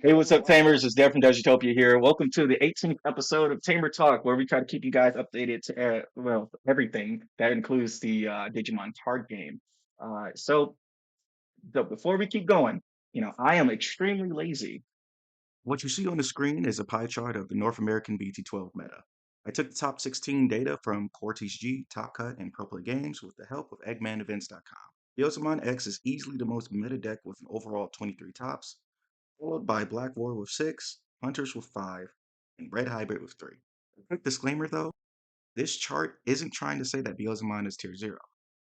Hey, what's up, Tamers? It's Dev from DevsUtopia here. Welcome to the 18th episode of Tamer Talk, where we try to keep you guys updated to everything that includes the Digimon Card Game. Before we keep going, I am extremely lazy. What you see on the screen is a pie chart of the North American BT12 meta. I took the top 16 data from Core TCG, Top Cut, and ProPlay Games with the help of EggmanEvents.com. Yosemon X is easily the most meta deck with an overall 23 tops, followed by Black War with 6, Hunters with 5, and Red Hybrid with 3. A quick disclaimer though, this chart isn't trying to say that Beelzemon is tier 0.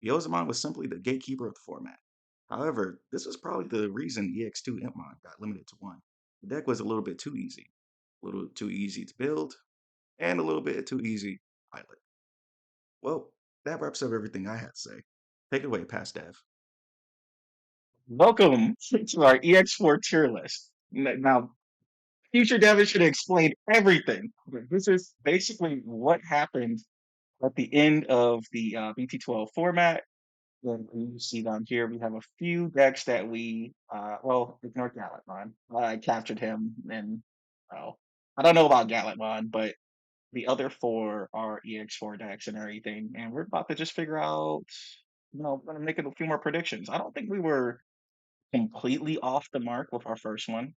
Beelzemon was simply the gatekeeper of the format. However, this was probably the reason EX2 Impmon got limited to 1. The deck was a little bit too easy. A little too easy to build, and a little bit too easy to pilot. Well, that wraps up everything I had to say. Take it away, Past Dev. Welcome to our EX4 tier list. Now, future Devin should explain everything. This is basically what happened at the end of the BT12 format. And you see down here, we have a few decks that ignore Galletmon. I captured him, and well, I don't know about Galletmon, but the other four are EX4 decks and everything. And we're about to just figure out, gonna make a few more predictions. I don't think we were completely off the mark with our first one,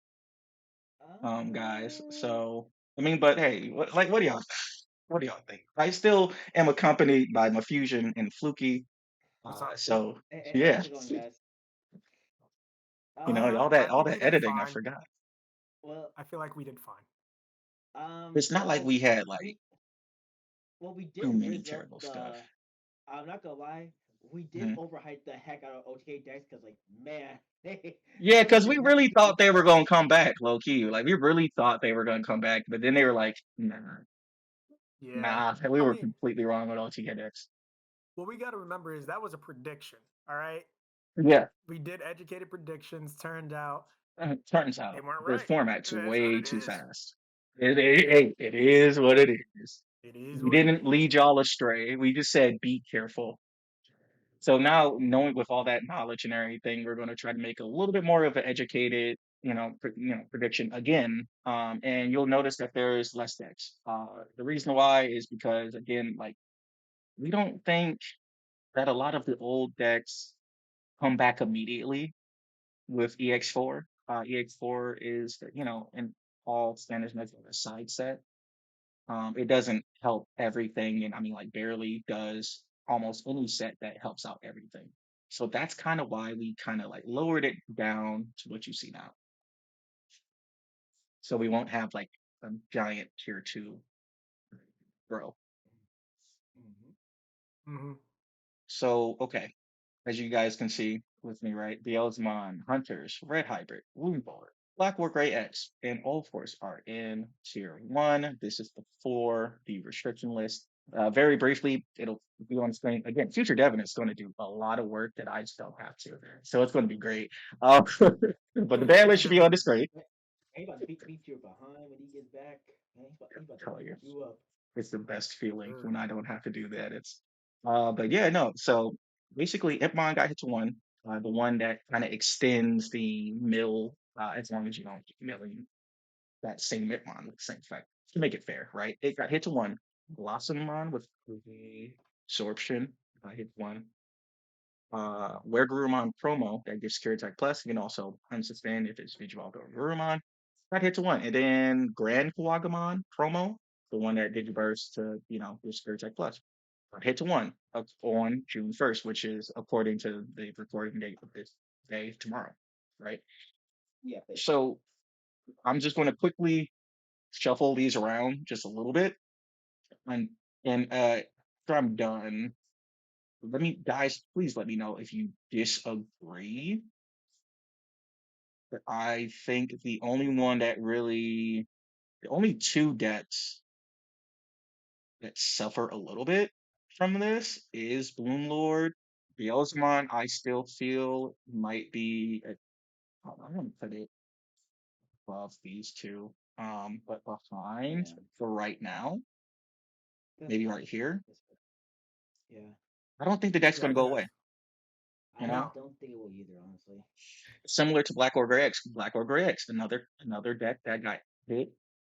guys. Uh, So I mean, but hey, what do y'all think? I still am accompanied by Mafusion and Fluky. What's up? So and yeah, how's it going, guys? all I that think we did editing, I fine. forgot. Well, I feel like we did fine. It's not like we had like we we too did many rizz up terrible stuff. the. I'm not gonna lie, we did Mhm. overhype the heck out of OTA decks because, like, man, Yeah, they because we did not really need to be thought they that were good. gonna come back, low key. Like we really thought they were gonna come back, but then they were like, Yeah. nah, we I were mean, completely wrong with OTKX. what we got to remember is that was a prediction. All right. Yeah, We did educated predictions. Turned out turns they out weren't the right. format's That's what way it too is. fast. It is what it is. It is We what it didn't is. lead y'all astray. We just said be careful. So now, knowing with all that knowledge and everything, we're going to try to make a little bit more of an educated, prediction again. And you'll notice that there is less decks. The reason why is because again, like we don't think that a lot of the old decks come back immediately with EX4. EX4 is, in all standards measures a side set. It doesn't help everything, and I mean, like, barely does almost any set that helps out everything. So that's kind of why we kind of like lowered it down to what you see now. So we won't have like a giant tier two grow. Mm-hmm. So, okay, as you guys can see with me, right? Beelzemon, Hunters, Red Hybrid, Woundboard, Black War Grey X, and all fours are in tier one. This is before the restriction list. Very briefly, it'll be on screen again. Future Devin is going to do a lot of work that I just don't have to, so it's going to be great. But the ban list should be on the screen. Man, he about to beat you behind when he gets back. Man, he's about to Tell beat you, you up. it's the best feeling Sure. when I don't have to do that. But yeah, no. So basically, Ipmon got hit to one, the one that kind of extends the mill, as long as you don't keep milling that same Ipmon with the same effect to make it fair, right? It got hit to one. Blossomon with the absorption hit one. Where promo that gives Security Attack Plus, you can also unsuspend if it's Digivolved or Gurumon. Got hit to one. And then Grand Kuwagamon promo, the one that Digiburst to, give Security Attack Plus. Got hit to one on June 1st, which is according to the recording date of this day tomorrow, right? Yeah, So I'm just going to quickly shuffle these around just a little bit. And, and after I'm done, guys, please let me know if you disagree. But I think the only two decks that suffer a little bit from this is Bloom Lord. Beelzemon, I still feel might be, I'm going to put it above these two. But behind yeah, for right now, that's maybe fair. right here. That's fair. Yeah. I don't think the deck's Yeah, going I to go think away. You I know, No. don't think it will either, honestly. similar to Black or Gray X. Black or Gray X, another deck that got hit.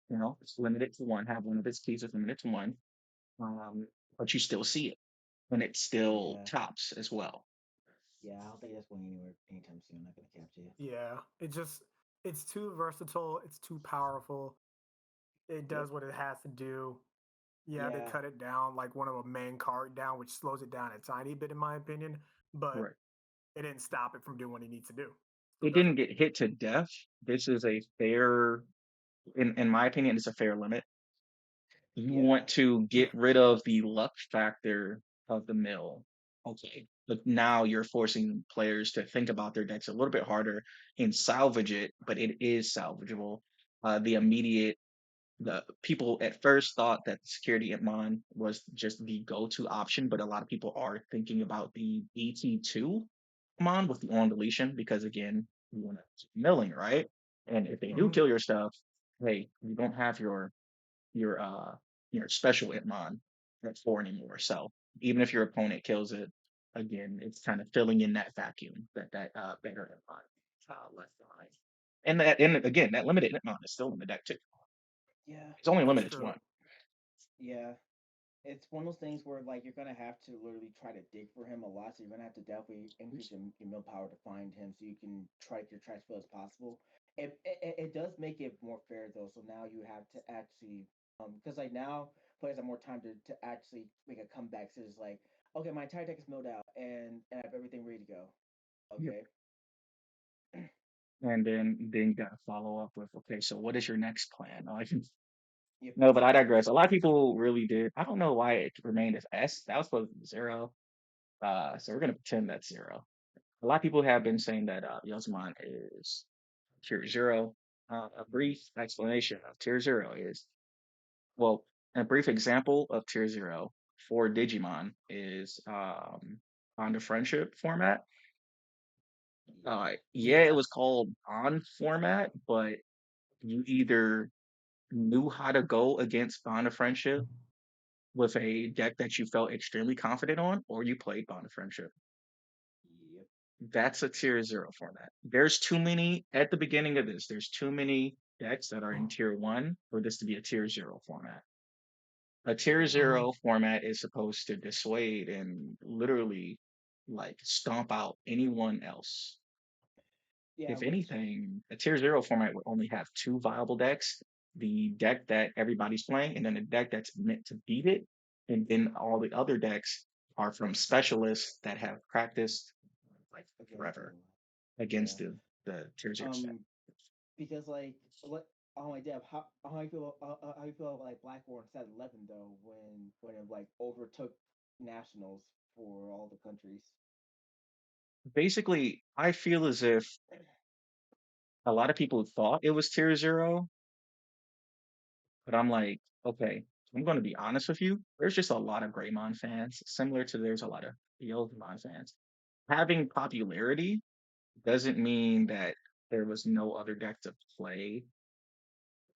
You know, it's limited to one. Have one of its keys is limited to one. Um, but you still see it, and it still Yeah, tops as well. yeah. I don't think that's going anywhere anytime soon. Not gonna capture it. Yeah. It's too versatile. It's too powerful. It Yep. does what it has to do. Yeah, they Yeah, cut it down like one of a main card down, which slows it down a tiny bit in my opinion, but Right. it didn't stop it from doing what it needs to do. Still It does didn't it. get hit to death. This is a fair, in my opinion, it's a fair limit. You yeah, want to get rid of the luck factor of the mill. Okay. But now you're forcing players to think about their decks a little bit harder and salvage it, but it is salvageable. The immediate the people at first thought that security Itmon was just the go-to option, but a lot of people are thinking about the ET2 Itmon with the on deletion because again, you want to keep milling, right? And if they do Hmm. kill your stuff, hey, you don't have your special Itmon at 4 anymore. So even if your opponent kills it, again, it's kind of filling in that vacuum that better Itmon left behind. And again, that limited Itmon is still in the deck too. yeah. It's only That's limited to true. one. Yeah. It's one of those things where like you're gonna have to literally try to dig for him a lot. So you're gonna have to definitely increase your mill power to find him, so you can try to get your trash fill as possible. It does make it more fair though. So now you have to actually because like now players have more time to actually make a comeback. So it's like okay, my entire deck is milled out and I have everything ready to go. Yep. Okay. And then you gotta follow up with, okay, so what is your next plan? Like, Yep. no, but I digress. A lot of people really did. I don't know why it remained as S. That was supposed to be zero. So we're gonna pretend that's zero. A lot of people have been saying that Yosemon is tier zero. A brief explanation of tier zero is, well, a brief example of tier zero for Digimon is on the friendship format. Yeah, it Yeah. was called on format, but you either knew how to go against Bond of Friendship with a deck that you felt extremely confident on, or you played Bond of Friendship. Yep. That's a tier zero format. There's too many at the beginning of this. There's too many decks that are in tier one for this to be a tier zero format. A tier Yeah. Hmm. zero format is supposed to dissuade and literally like stomp out anyone else. Yeah. If Which anything, a tier zero format would only have two viable decks: the deck that everybody's playing, and then a deck that's meant to beat it. And then all the other decks are from specialists that have practiced like against forever anyone. against Yeah. the tier zero set. Um. Because like what oh my dad how you feel how you feel about like Blackboard set 11 though when it like overtook nationals for all the countries. Basically, I feel as if a lot of people thought it was tier zero, but I'm like, okay, I'm going to be honest with you. There's just a lot of Greymon fans, similar to there's a lot of Yogimon fans. Having popularity doesn't mean that there was no other deck to play.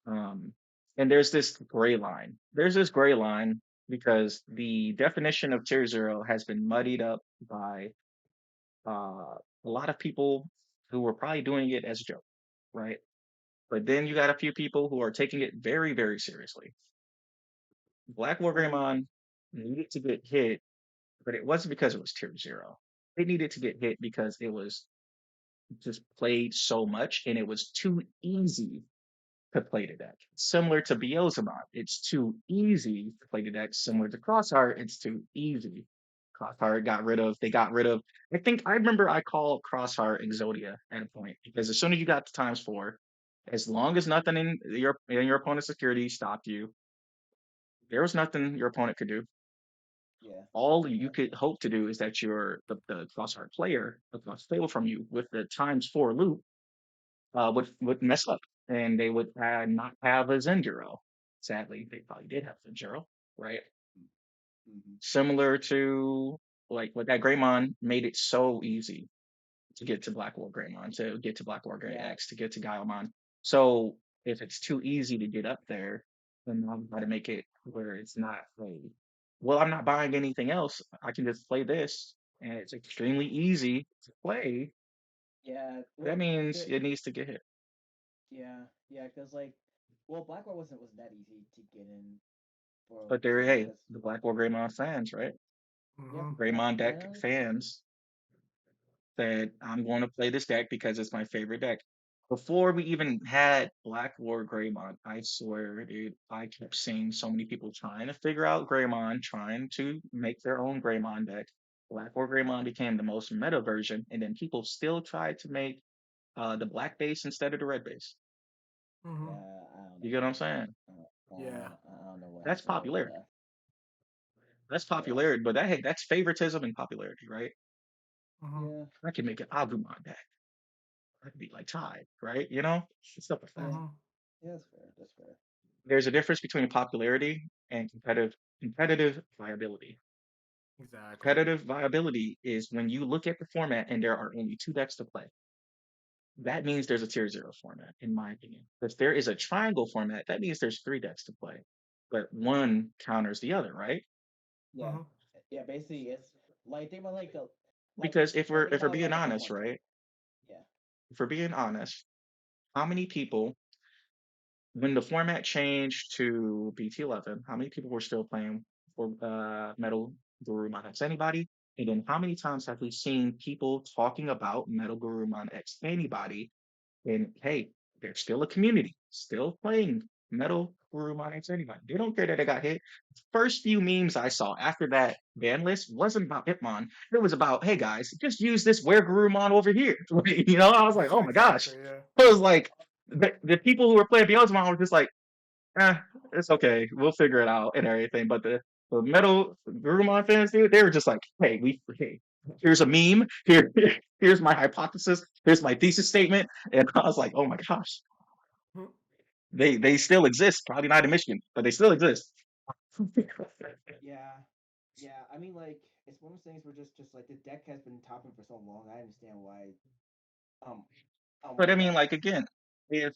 Um, and there's this gray line. There's this gray line because the definition of tier zero has been muddied up by a lot of people who were probably doing it as a joke, right? But then you got a few people who are taking it very, very seriously. Black War Um. Greymon needed to get hit, but it wasn't because it was tier zero. It needed to get hit because it was just played so much and it was too easy to play the deck. Similar to Beelzebub, it's too easy to play the deck. Similar to Crossheart, it's too easy. Crossheart they got rid of, I remember I called Crossheart Exodia at a point because as soon as you got to times four, as long as nothing in your opponent's security stopped you, there was nothing your opponent could do. Yeah. All you Uh, could hope to do is that the Crossheart player across the table from you with the times four loop would mess up, and they would not have a Zenduro. Sadly, they probably did have Zenduro, right? mm-hmm. Similar to like what that Greymon made it so easy to get to Black War Greymon, to get to Black War Grey Yeah. X, to get to Gaiamon. So if it's too easy to get up there, then I'm going to make it where it's not played. Well, I'm not buying anything else. I can just play this. and it's extremely easy to play, Yeah, that well, means it needs to get hit. yeah, because like, well, Blackwater wasn't that easy to get in But to there, me hey, because the Black War Greymon fans, right? yeah, Hmm. Greymon and deck fans said, I'm going to play this deck because it's my favorite deck. Before we even had Black War Greymon, I swear, dude, I kept seeing so many people trying to figure out Greymon, trying to make their own Greymon deck. Black War Greymon became the most meta version, and then people still tried to make the black base instead of the red base. Hmm. yeah, I don't You know get what what I'm saying? Yeah. I don't know what That's happened with popularity. that. That's Yeah, popularity, but that hey, that's favoritism and popularity, right? Hmm. yeah, I can make an Agumon deck. I could be like tied, right? You know, stuff like that. yeah, Hmm. yeah. That's fair. That's fair. There's a difference between popularity and competitive viability. Exactly. Competitive viability is when you look at the format and there are only two decks to play. That means there's a tier zero format, in my opinion. If there is a triangle format, that means there's three decks to play, but one counters the other, right? Yeah, Hmm. yeah. Basically, it's like think about like Because think if we're about being like a honest, Pokemon card. right? Yeah, If we're being honest, how many people when the format changed to BT11, how many people were still playing for Metal Guru Mon X Anybody? And then how many times have we seen people talking about Metal Guru Mon X Anybody? And hey, there's still a community, still playing Metal Guru Mon X Anybody. They don't care that it got hit. First few memes I saw after that ban list wasn't about Hitmon. It was about, hey guys, just use this Where Gurumon over here. You know, I was like, oh my gosh. Exactly. Yeah. It was like the people who were playing Beelzebub were just like, eh, it's okay. We'll figure it out and everything. But the Metal Gurumon fans, dude, they were just like, hey, here's a meme. Here's my hypothesis. Here's my thesis statement. And I was like, oh my gosh, Mhm. they still exist. Probably not in Michigan, but they still exist. yeah, yeah. I mean, like it's one of those things where just like the deck has been topping for so long. I understand why. Um, But I why mean, that like happened. again, if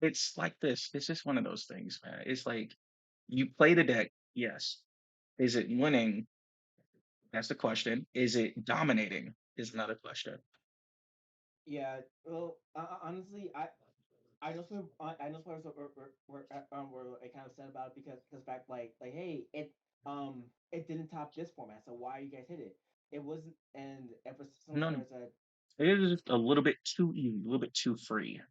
it's like this, it's just one of those things, man. It's like you play the deck, yes. Is it winning? That's the question. Is it dominating? Is another question. Yeah. Well, honestly, I know some I know some players were like, kind of sad about it because back like hey it didn't top this format, so why you guys hit it? It wasn't, and for some No, no. players that It is just a little bit too easy, a little bit too free.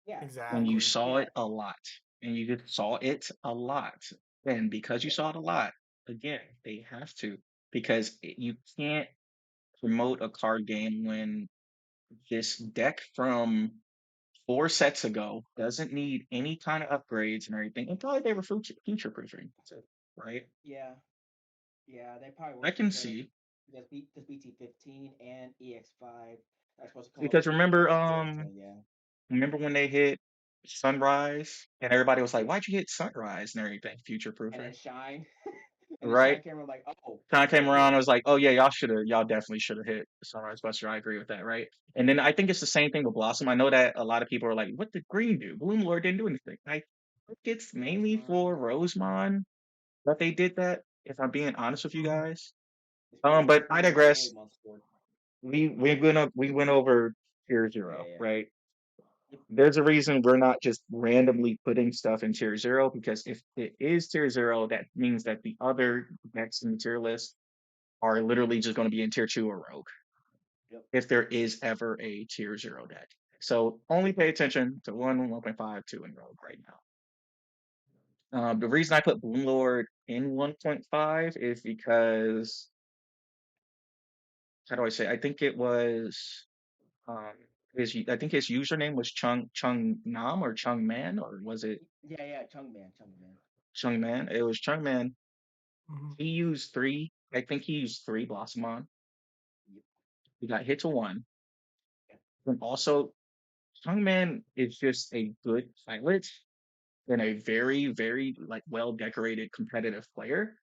yeah And you Exactly. saw yeah it a lot. And you just saw it a lot. And because you yeah saw it a lot, again, they have to. Because you can't promote a card game when this deck from 4 sets ago doesn't need any kind of upgrades and everything. And probably they were future proofing, right? yeah yeah they probably I were can because see. this BT15 and EX5 are supposed to come up Because with the remember, next gen, so yeah remember when they hit Sunrise and everybody was like, why'd you hit Sunrise and everything? Future and proofing. then Shine and then Right? Shine came around like oh Kind of oh came around. yeah I was like, oh yeah, y'all definitely should have hit Sunrise Buster. I agree with that, right? And then I think it's the same thing with Blossom. I know that a lot of people are like, what did Green do? Bloom Lord didn't do anything. I think it's mainly Rosemont for Rosemon that they did that. If I'm being honest with you Hmm. guys, it's but I probably digress. month sport We went over tier yeah zero, yeah right? yep There's a reason we're not just randomly putting stuff in tier zero because if it is tier zero, that means that the other decks in the tier list are literally just going to be in tier two or rogue yep if there is ever a tier zero deck. So only pay attention to 1.5, 2, and rogue right now. The reason I put Bloom Lord in 1.5 is because how do I say? I think it was um I think his username was Chung Nam or Chung Man or was it yeah Chung Man Chung Man? It was Chung Man. Hmm. He used three. I think he used three Blossomon. yep He got hit to one. yeah And also, Chung Man is just a good pilot and a very like well decorated competitive player.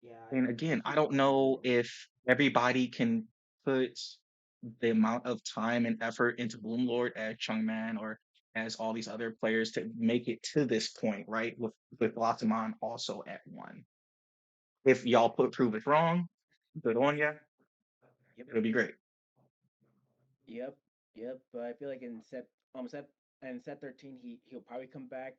yeah And again, I he's don't one of the better know ones. if everybody can put the amount of time and effort into Bloom Lord as Chung Man or as all these other players to make it to this point, right? With Blossomon also at one. If y'all prove it wrong, Good on ya. Yep. It'll be great. Yep, yep. But I feel like in set 13 he'll probably come back.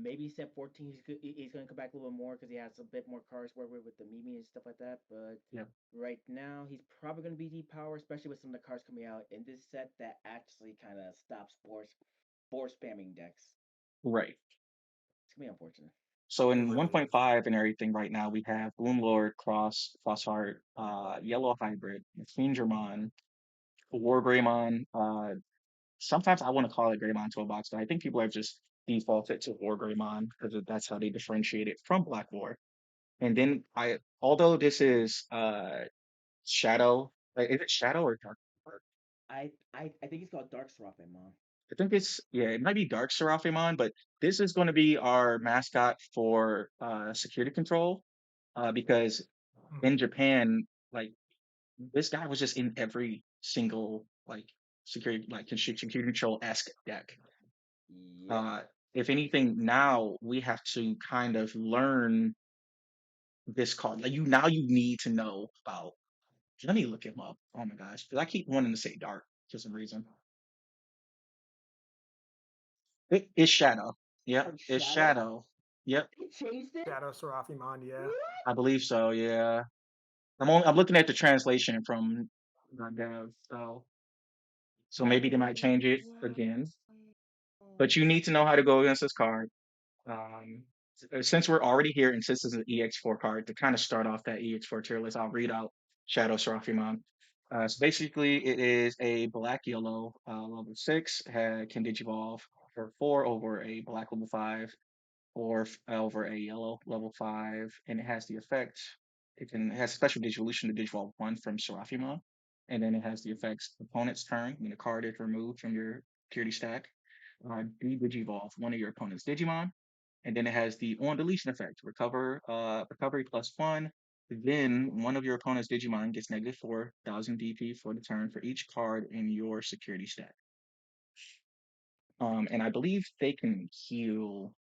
Maybe set 14 he's gonna come back a little bit more because he has a bit more cards to work with the Mimi and stuff like that. But Yeah. right now he's probably gonna be depower, especially with some of the cards coming out in this set that actually kind of stops force spamming decks. Right. It's gonna be unfortunate. So It in really is. 1.5 and everything right now, we have Gloomlord, Crossheart, Yellow Hybrid, Fingermon, War Greymon. Sometimes I want to call it Greymon Toolbox, but I think people have just defaulted to War Greymon because that's how they differentiate it from Black War. And then although this is Shadow, is it Shadow or Dark? I think it's called Dark Seraphimon. I think it might be Dark Seraphimon, but this is going to be our mascot for security control because in Mhm. Japan, like this guy was just in every single like security control esque deck. Yep. Uh, if anything, now we have to kind of learn this card. Like you need to know about. Let me look him up. Oh my gosh, because I keep wanting to say Dark for some reason. It is Shadow. Yep, it's Shadow? Shadow. Yep, They changed it? Shadow Seraphimon, yeah. What? I believe so. Yeah, I'm looking at the translation from Dev, so maybe they might change it again. But you need to know how to go against this card. Um, since we're already here, and since this is an EX4 card, to kind of start off that EX4 tier list, I'll read out Shadow Seraphimon. So basically, it is a black yellow level 6, can digivolve for 4 over a black level 5 or over a yellow level 5, and it has the effect. It has special digivolution to digivolve 1 from Seraphimon, and then it has the effects opponent's turn when a card is removed from your security stack. De-digivolve one of your opponent's Digimon, and then it has the on deletion effect. Recovery +1. Then one of your opponent's Digimon gets negative 4,000 DP for the turn for each card in your security stack. And I believe they can heal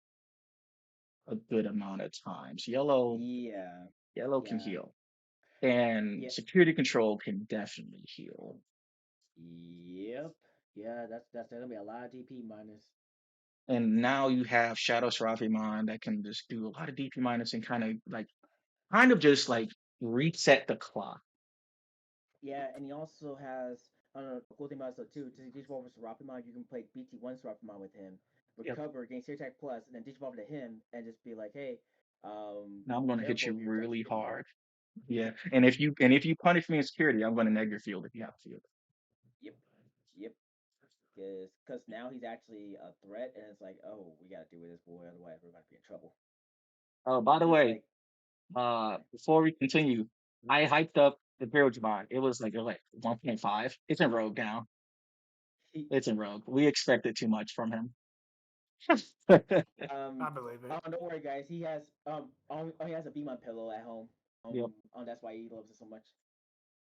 a good amount of times. Yellow Yeah. can Yeah. heal, and Yeah. security control can definitely heal. Yep. Yeah, that's gonna be a lot of DP minus. And now you have Shadow Seraphimon that can just do a lot of DP minus and kind of just like reset the clock. Yeah, and he also has a cool thing about it too. To Digivolve with Seraphimon, you can play BT1 Seraphimon with him, Yep. recover, gain Series Attack Plus, and then Digivolve to him and just be like, hey, Now I'm gonna hit careful you if your attacks really getting hit. hard. Yeah. And if you punish me in security, I'm gonna neg your field if you have field. Yep. Yep. Because now he's actually a threat, and it's like, oh, we gotta deal with this boy, otherwise we're about to be in trouble. Oh, by the Because way, like before we continue, I hyped up the Digimon. It was like 1.5. It's in Rogue now. he It's in Rogue. We expected too much from him. um I believe it. don't worry guys, he has a Beam on pillow at home. Yep. That's why he loves it so much.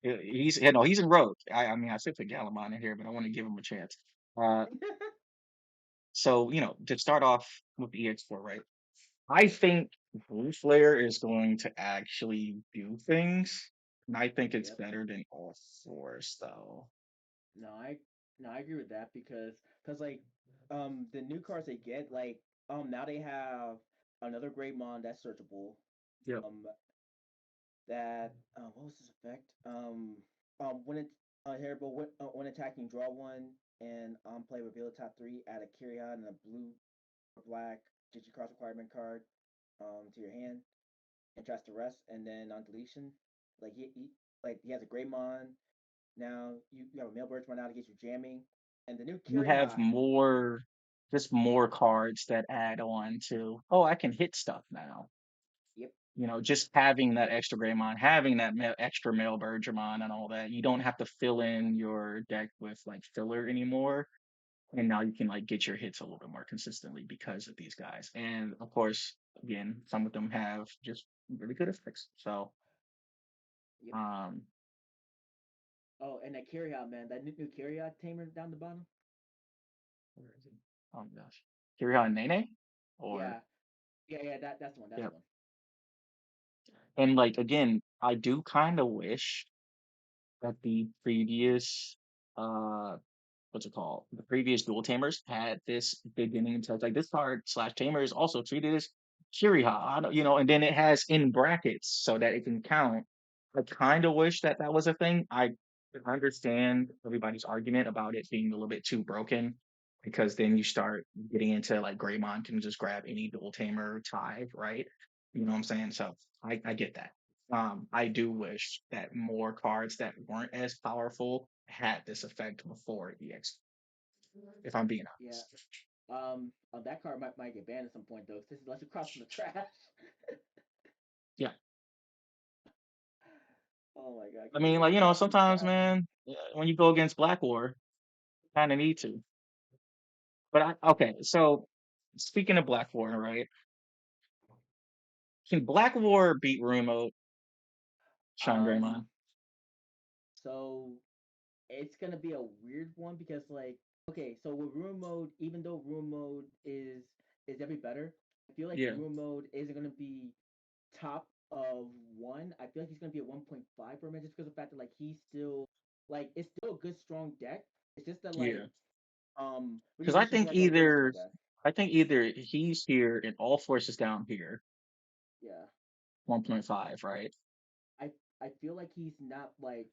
He's in Rogue. I mean I should put Galamon in here, but I want to give him a chance. Uh, so to start off with the EX4, right? I think Blue Flare is going to actually do things. And I think it's Yep. better than all fours, though. No, I agree with that because like the new cards they get like now they have another Greymon that's searchable. Yep. Um that what was his effect? When it here but when attacking draw one and play reveal the top three, add a Kyrian and a blue or black Digicross requirement card to your hand and trust the rest, and then on deletion like he has a Greymon. Now you have a Mailbird run out to get you jamming, and the new You have Kyrian. just more cards that add on to, oh, I can hit stuff now. Yep. Just having that extra Greymon, having that extra Male Bergermon and all that, you don't have to fill in your deck with like filler anymore. And now you can like get your hits a little bit more consistently because of these guys. And of course, again, some of them have just really good effects. So, Yep. um, Oh, and that Kyrian man, that new Kyrian tamer down the bottom. where is it? Oh my gosh, Kiriha and Nene, or Yeah. Yeah. That's the one. That's yeah. the one. And like again, I do kind of wish that the previous uh what's it called? The previous dual tamers had this beginning touch. Like this card slash tamer is also treated as Shiriha, and then it has in brackets so that it can count. I kind of wish that that was a thing. I understand everybody's argument about it being a little bit too broken because then you start getting into like Greymon can just grab any dual tamer tie, right? You know what I'm saying? So I get that. I do wish that more cards that weren't as powerful had this effect before EX, if I'm being Yeah. honest. That card might get banned at some point though, since it lets you cross from the trash. Yeah. Oh my god, I it mean, lets like, you cross from the sometimes, trash. man, when you go against Black War, kind of need to. But okay, so speaking of Black War, right? Can Black War beat Remote, Sean Um, Greymon? so it's gonna be a weird one because like okay, so with room mode, even though room mode is definitely better, I feel like Yeah, room mode isn't gonna be top of one. I feel like he's gonna be a 1.5 for him just because of the fact that like he's still like it's still a good strong deck. It's just that like yeah. we Because just wish he had more support back. I think either he's here and all forces down here, Yeah. 1.5, right? I I feel like he's not like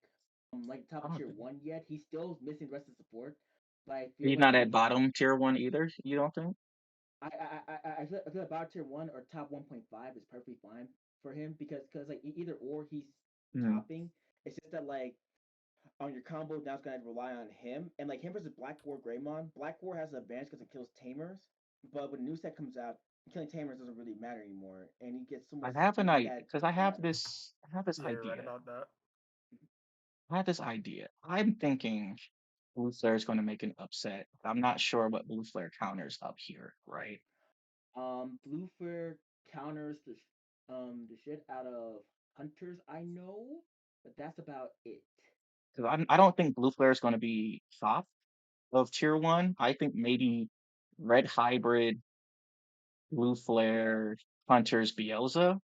top I of don't tier think one yet. He's still missing the rest of the support. But I feel he's like not at with bottom tier one either. You don't think? I feel like about tier one or top 1.5 is perfectly fine for him because like either or he's Hmm. topping. It's just that like on your combo now it's gonna rely on him and like him versus Black War Greymon. Black War has an advantage because it kills tamers, but when the new set comes out, killing tamers doesn't really matter anymore, and he gets so I much have an speed idea that because doesn't matter. I have this Yeah, you're right idea. about that. I have this idea. I'm thinking Blue Flare is going to make an upset. I'm not sure what Blue Flare counters up here, right? Blue Flare counters the shit out of hunters I know, but that's about it. Because I don't think Blue Flare is going to be top of tier one. I think maybe Red Hybrid, Blue Yeah, Flare, Hunters, Bielsa.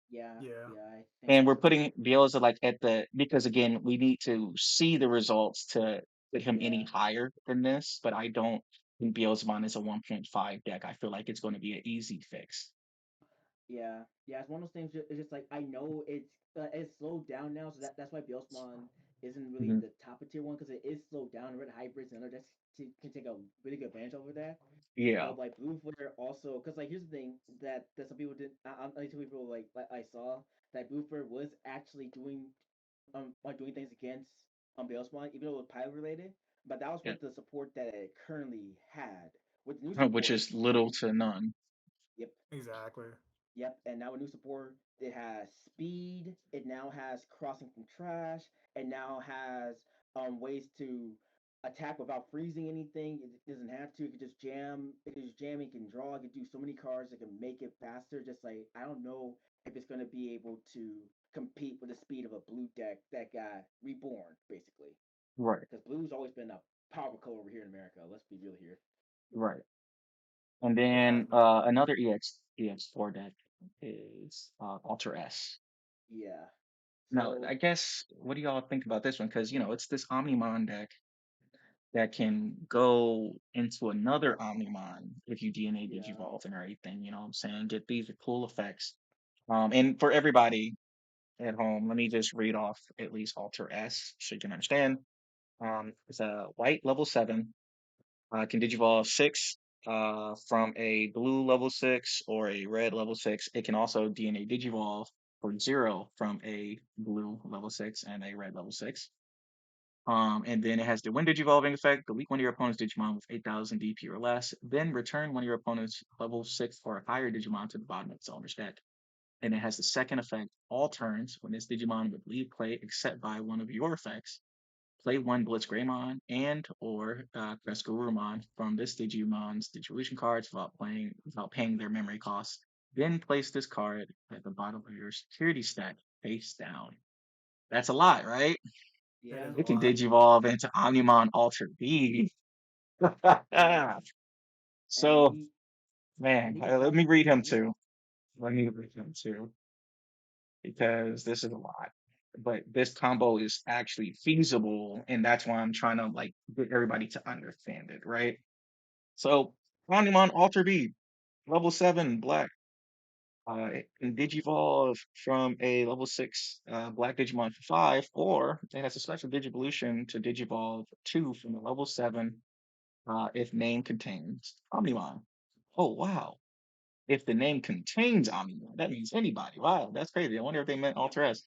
yeah, Yeah. I think And that's we're about putting it. Bielsa like at the, because again, we need to see the results to put him any Yeah, higher than this. But I don't think Bielsamon is a 1.5 deck. I feel like it's going to be an easy fix. yeah. It's one of those things. It's just like I know it's slowed down now, so that's why Biosmon isn't really Hmm. the top of tier one because it is slowed down. Red hybrids and other decks can take a really good advantage over that. Yeah. But like Blue Flare also, because like here's the thing that some people did. I some people like I saw that Blue Flare was actually doing things against Biosmon, even though it was pilot related. But that was Yeah. with the support that it currently had. With new Which support, is little to none. yep, Exactly. yep. And now with new support, it has speed. It now has crossing from trash. It now has ways to attack without freezing anything. It doesn't have to. It could just jam. It can just jam. It can draw. It can do so many cards. It can make it faster. Just like I don't know if it's gonna be able to compete with the speed of a blue deck that got reborn, basically. Right. Because blue's always been a powerful color over here in America. Let's be real here. Right. And It has then been. another EX4 deck is Alter S. Yeah. Now, So I guess, what do y'all think about this one? Because, it's this Omnimon deck that can go into another Omnimon if you DNA yeah. Digivolve and everything, you know what I'm saying? Get these cool effects. And for everybody at home, let me just read off at least Alter S so you can understand. It's a white level 7, can Digivolve 6 from a blue level 6 or a red level 6. It can also DNA Digivolve for 0 from a blue level 6 and a red level 6. And then it has the when Digivolving effect, delete one of your opponent's Digimon with 8,000 DP or less, then return one of your opponent's level 6 or higher Digimon to the bottom of its owner's deck. And it has the second effect, all turns, when this Digimon would leave play except by one of your effects, play one Blitz Greymon and or Gresgarurumon from this Digimon's Digivolution cards without paying their memory costs. Then place this card at the bottom of your security stack face down. That's a lot, right? It Yeah. is a It can lot. digivolve into Omnimon Alter B. Yeah. And So, he and man, he could let pop. me read him Yeah. too. Let me read him too. because this is a lot. But this combo is actually feasible, and that's why I'm trying to like get everybody to understand it, right? So Omnimon Alter B, level 7 black. It can Digivolve from a level 6 black Digimon for 5, or it has a special Digivolution to Digivolve 2 from a level 7 if name contains Omnimon. Oh, wow. If the name contains Omnimon, that means anybody. Wow, that's crazy. I wonder if they meant Alter S.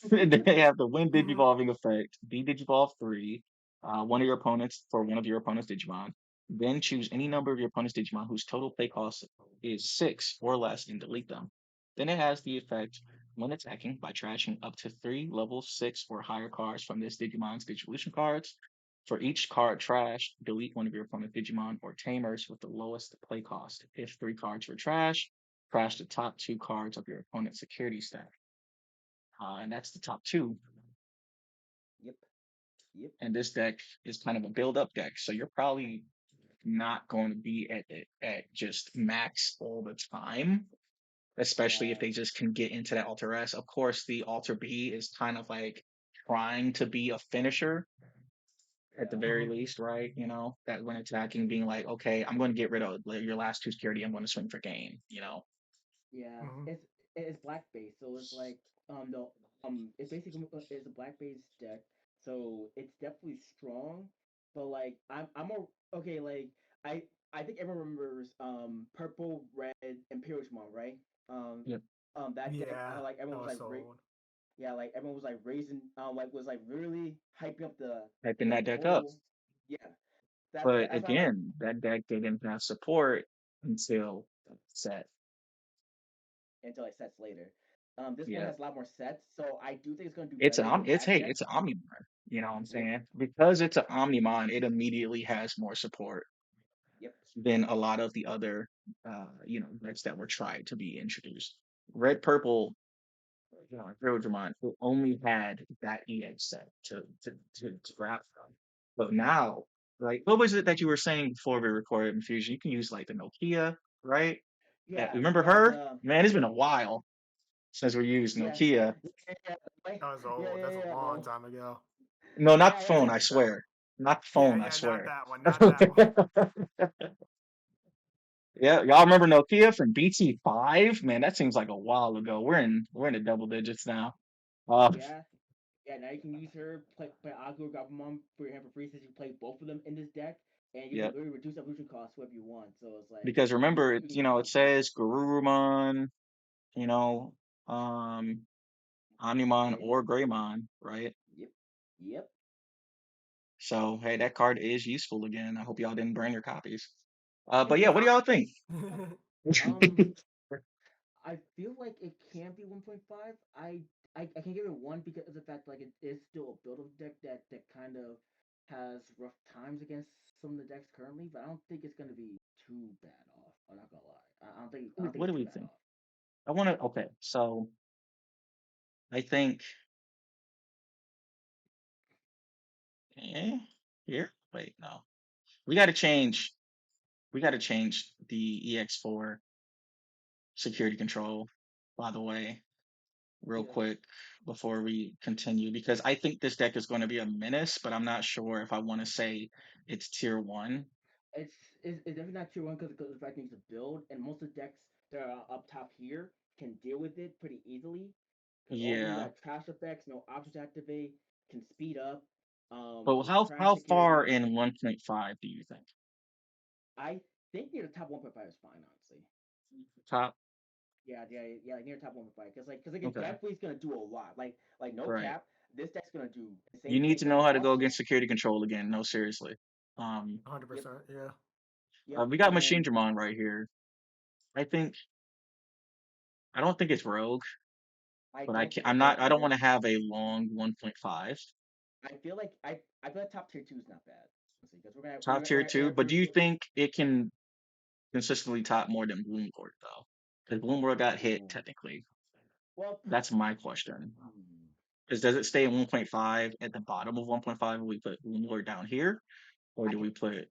They have the Wind Digivolving effect, D-Digivolve 3, one of your opponents for one of your opponent's Digimon. Then choose any number of your opponent's Digimon whose total play cost is 6 or less and delete them. Then it has the effect when attacking by trashing up to 3 level 6 or higher cards from this Digimon's Digivolution cards. For each card trash, delete one of your opponent's Digimon or Tamers with the lowest play cost. If 3 cards were trash, trash the top 2 cards of your opponent's security stack. And that's the top 2. Yep. Yep. And this deck is kind of a build-up deck, so you're probably not going to be at just max all the time, especially if Yeah. they just can get into that Alter S. Of course, the Alter B is kind of like trying to be a finisher at the Yeah. very least, right? You know, that when attacking, being like, okay, I'm going to get rid of your last 2 security, I'm going to swing for game, you know? Yeah. Mhm. It's black based, so it's like the it basically is a black based deck, so it's definitely strong. But like I'm a okay like I I think everyone remembers purple red Imperialmon, right? Um Yep. that deck Yeah, like that everyone was was like so old. yeah, like everyone was like raising like was like really hyping up Typing that the deck up. whole yeah. But That's why I'm like again, that deck didn't have support until set. until it sets later. This one Yeah. has a lot more sets, so I do think it's gonna do It's better an than that deck. it's an Omnimon. You know what I'm Yep, saying? Because it's an Omnimon, it immediately has more support yep, than a lot of the other decks that were tried to be introduced. Red purple, Digimon, who only had that EX set to grab from. But now, like what was it that you were saying before we recorded Infusion? You can use like the Nokia, right? Remember yeah. her? The Man, it's been a while since we used yeah, Nokia. yeah, like, That was old. That's a long bro. time ago. No, not the Yeah, phone, Can't I use that. swear. Not the Yeah, phone, I yeah, not swear. that one. Not that one. Yeah, y'all remember Nokia from BT5? Man, that seems like a while ago. We're in the double digits now. Uh, yeah, yeah. Now you can use her play Agro Gabumon for your hand for free since you play both of them in this deck, and you can yeah, literally reduce evolution costs wherever you want. So it's like because remember you it's can use it both of them. says Garurumon, you know, um, Omnimon And or Greymon, right? yep, yep. So hey, that card is useful again. I hope y'all didn't burn your copies. But yeah, what do Nah. y'all think? Um, I feel like it can be 1.5. I can give it one because of the fact like it is still a build up deck that kind of has rough times against some of the decks currently, but I don't think it's gonna be too bad off. I'm not gonna lie. I don't think What do it's too we bad think? off. I want to. Okay, so I think eh, here. Wait, no. We got to change. We got to change the EX4 security control. By the way, real Yeah, quick before we continue, because I think this deck is going to be a menace, but I'm not sure if I want to say it's tier one. it's it's definitely not tier one because the fact it needs to build, and most of the decks that are up top here can deal with it pretty easily because all of them Yeah, got trash effects, no options activate, can speed up, but can how trash far security. in 1.5 do you think? I think near the top 1.5 is fine, honestly. Top. Yeah, like near top 1.5, because like it Okay, definitely is gonna do a lot. Like no right. cap, this deck's gonna do You insane need things. to And know how to go also, against security control again. No, seriously. Um, 'Yep, 100%. Yeah. yep, we got Machine and Dramon right here. I think I don't think it's Rogue, I but I don't can think I'm it's not. rogue I don't want either. to have a long 1.5. I feel like top tier two is not bad, honestly, because Top tier two. But do you we're think it can consistently top more than Bloomlord though? Because Bloomlord got hit ooh, technically. well, That's my question. hmm, Because does it stay at 1.5 at the bottom of 1.5 and we put Bloomlord down here? Or I do can we put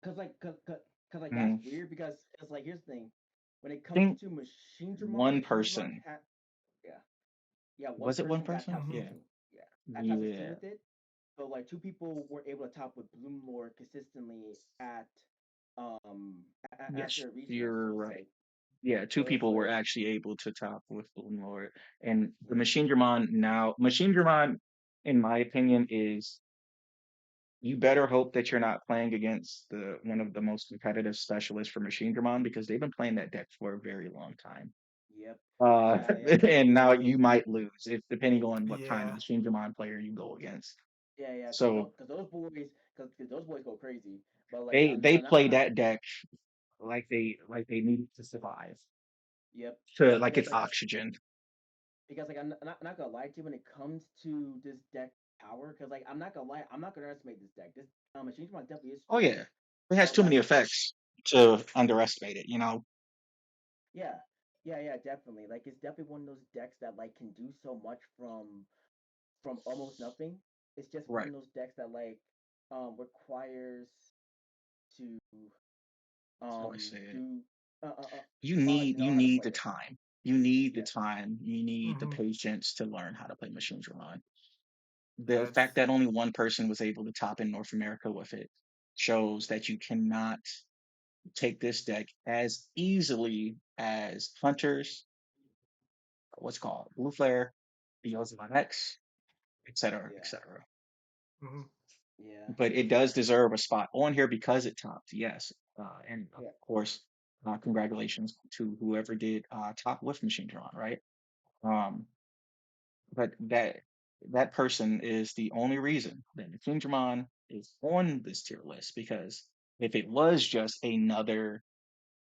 cause like that's I weird because it's like here's the thing, when it comes think to Machine one Dramon person Yeah, one Was it one person got person? top Mhm. Yeah. 16. Yeah, got top 16 Yeah. with it. So like two people were able to top with Bloom Lord consistently at Yes, their regionals. you're So it's right. like Yeah, two so it's people were like actually able to top with Bloom Lord. And the yeah. Machine Dramon now, Machine Dramon, in my opinion, is you better hope that you're not playing against the one of the most competitive specialists for Machine Dramon because they've been playing that deck for a very long time. Yep. Uh, Yeah, yeah, and now because you might lose if depending on what kind of Yeah. Machine Dramon player you go against. yeah, So because those boys go crazy. But like they I'm not play gonna. that deck like they need to survive. Yep. To like Because it's like oxygen. I'm not gonna lie to you when it comes to this deck power. Because like I'm not gonna lie, I'm not gonna underestimate this deck. This Machine Command definitely is Oh strong. yeah. It has But too many like effects to underestimate it, you know? yeah, yeah, definitely. Like it's definitely one of those decks that like can do so much from almost nothing. It's just one Right. of those decks that like requires to So I said. do You know how to need play the it. time. You need the Yeah, time. You need the Hmm. patience to learn how to play Machine Dramon. The Yeah. fact It's that only one person was able to top in North America with it shows that you cannot take this deck as easily as Hunters, what's it called Blue Flare, Beelzebub X, etc., yeah, etc. hmm yeah, But it does deserve a spot on here because it topped, yes. And of yeah, course, congratulations to whoever did top with Machine Dramon, right? Um, but that person is the only reason that Machine Dramon is on this tier list because if it was just another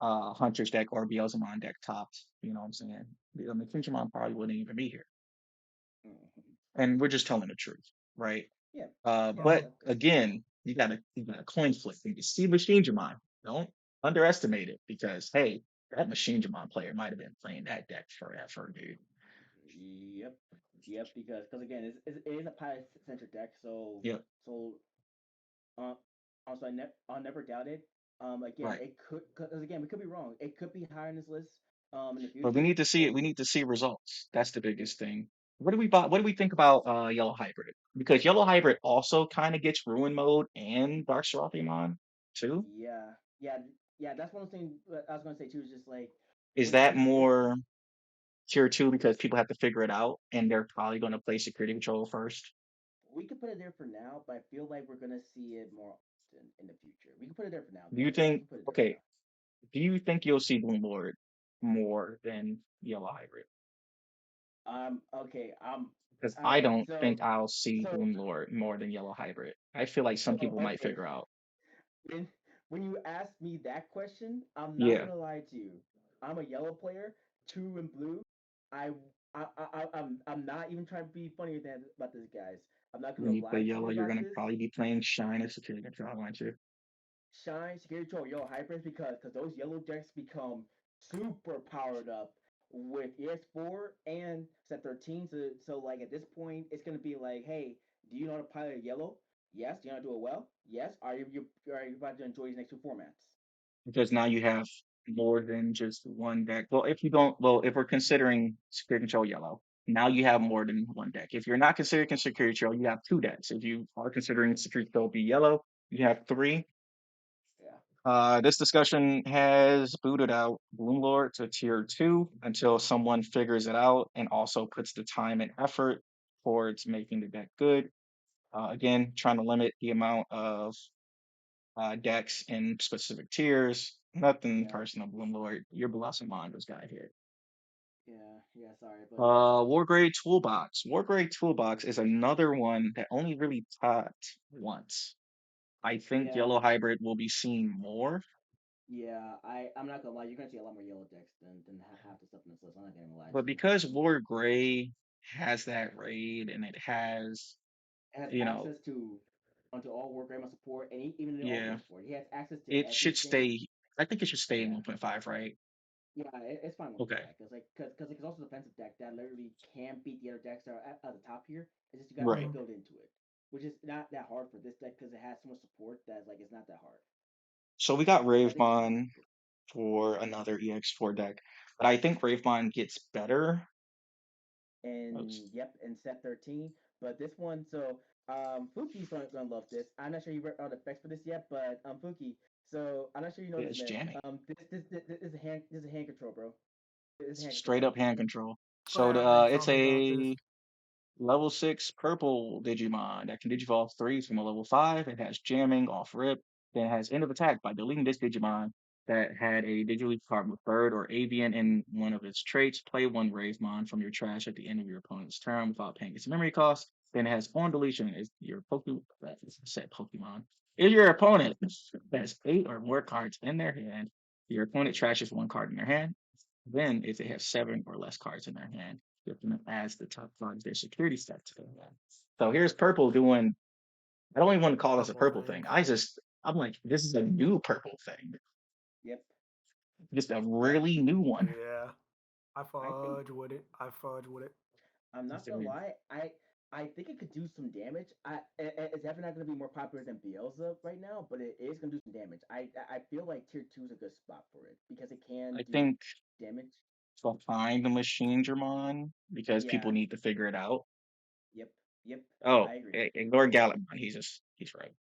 Hunter's deck or Beelzemon deck topped, you know what I'm saying? The Machine Dramon probably wouldn't even be here. hmm And we're just telling the truth, right? yeah, yeah. hmm But again, you got a coin flip. You see Machine Dramon. Don't underestimate it because hey, that Machine Dramon player might have been playing that deck forever, dude. Yep, yep. Because again, it is a pilot centric deck, Yep, so uh, also I'll never doubt it. Again, right. it could because again we could be wrong. It could be higher on this list in the But we future. need to see it. So We need to see results. That's the yeah, biggest thing. What do we think about Yellow Hybrid? Because Yellow Hybrid also kind of gets Ruin Mode and Dark Seraphimon too. yeah, yeah, yeah. That's one thing I was gonna say too. Is just like Is when that when it more tier two because people have to figure it out and they're probably going to play security control first? we could put it there for now, but I feel like we're gonna see it more often in the future. We can put it there for now Do though. you Yeah, we think can put it there for okay? now. Do you think you'll see Bloom Lord more than Yellow Hybrid? Okay. Because All I right. don't think I'll see So, Bloom Lord more than Yellow Hybrid. I feel like some people might okay. figure out. When when you ask me that question, I'm not Yeah, gonna lie to you. I'm a yellow player, two and blue. I I'm not even trying to be funny with that about this, guys. I'm not when gonna you play lie to Yellow, you you're about gonna this. probably be playing Shine as security control, aren't you? Shine, Security Troll, Yellow Hybrids because those yellow decks become super powered up with EX4 and set 13. So like at this point, it's gonna be like, hey, do you know how to pilot yellow? Yes. Do you know how to do it well? Yes. Are you about to enjoy these next two formats? Because now you have more than just one deck. Well, if you don't, well, if we're considering security control Yellow, now you have more than one deck. If you're not considering security control, you have two decks. If you are considering security control be Yellow, you have three. Yeah. This discussion has booted out Bloomlord to tier two until someone figures it out and also puts the time and effort towards making the deck good. Again, trying to limit the amount of decks in specific tiers. Nothing Yeah. personal, Bloomlord. You're blessing Mondo's guy here. Yeah. Yeah. Sorry, but yeah. Wargrade Toolbox. Wargrade Toolbox is another one that only really topped once. I think Yeah. Yellow Hybrid will be seen more. Yeah. I'm not gonna lie. You're gonna see a lot more yellow decks than half the stuff in this list. I'm not gonna lie But to you. because War Gray has that raid and it has, It has you know, access to onto all War Grandma support and even in all yeah, grade support. He has access to it should everything. stay. I think it should stay in Yeah. 1.5, right? Yeah, it's fine with Okay. five because it's also a defensive deck that literally can beat the other decks that are at the top here. It's just you got to Right. hmm build into it, which is not that hard for this deck because it has so much support that like it's not that hard. So we got I think Ravemon for another EX4 deck, but I think Ravemon gets better in in set 13. But this one, so Fuki's gonna love this. I'm not sure you read all the specs for this yet, but Fuki. So I'm not sure you know Yeah, this, it's man. jamming. This is a hand control, bro. This is hand Straight control. up hand control. Oh So yeah, they it's told me about this. a level 6 purple Digimon that can Digivolve 3 from a level 5. It has jamming off rip. Then it has end of attack by deleting this Digimon that had a digitally carbon bird or avian in one of its traits. Play one Ravemon from your trash at the end of your opponent's turn without paying its memory cost. Then it has on deletion is your Pokemon. Said Pokemon. If your opponent has 8 or more cards in their hand, your opponent trashes one card in their hand. Then, if they have 7 or less cards in their hand, your opponent adds the top card of their security stack to their hand. So here's purple doing. I don't even want to call this a Purple purple thing. thing. I'm like, this is a new purple thing, Yep. just a I really new one. Yeah, I I think fudge with it. I fudge with it. I'm not gonna lie. I think it could do some damage. It's definitely not gonna be more popular than Beelzebub right now, but it is gonna do some damage. I feel like tier 2 is a good spot for it because it can I do think damage. behind the machine Dramon because people Yeah. need to figure it out. Yep. Yep. Oh, I agree. ignore Gallimon. He's right.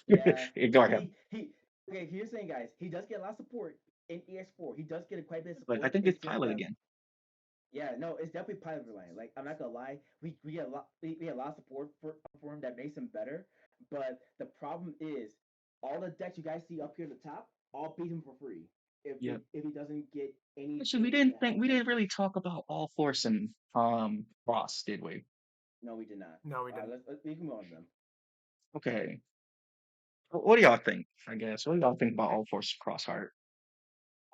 Yeah. Ignore him. He. Okay. Here's the thing, guys. He does get a lot of support in EX4. He does get quite a bit of But I support. think it's It's just pilot that again. yeah, no, it's definitely pilot reliant. Like I'm not gonna lie, we get a lot we get a lot of support for him that makes him better. But the problem is all the decks you guys see up here at the top all beat him for free. Yeah. If he doesn't get Actually, anything to help we him. didn't really talk about all force and cross, did we? No, we did not. No, we didn't. We can go on to them. Okay. What do y'all think? I guess. What do y'all think about all force cross heart?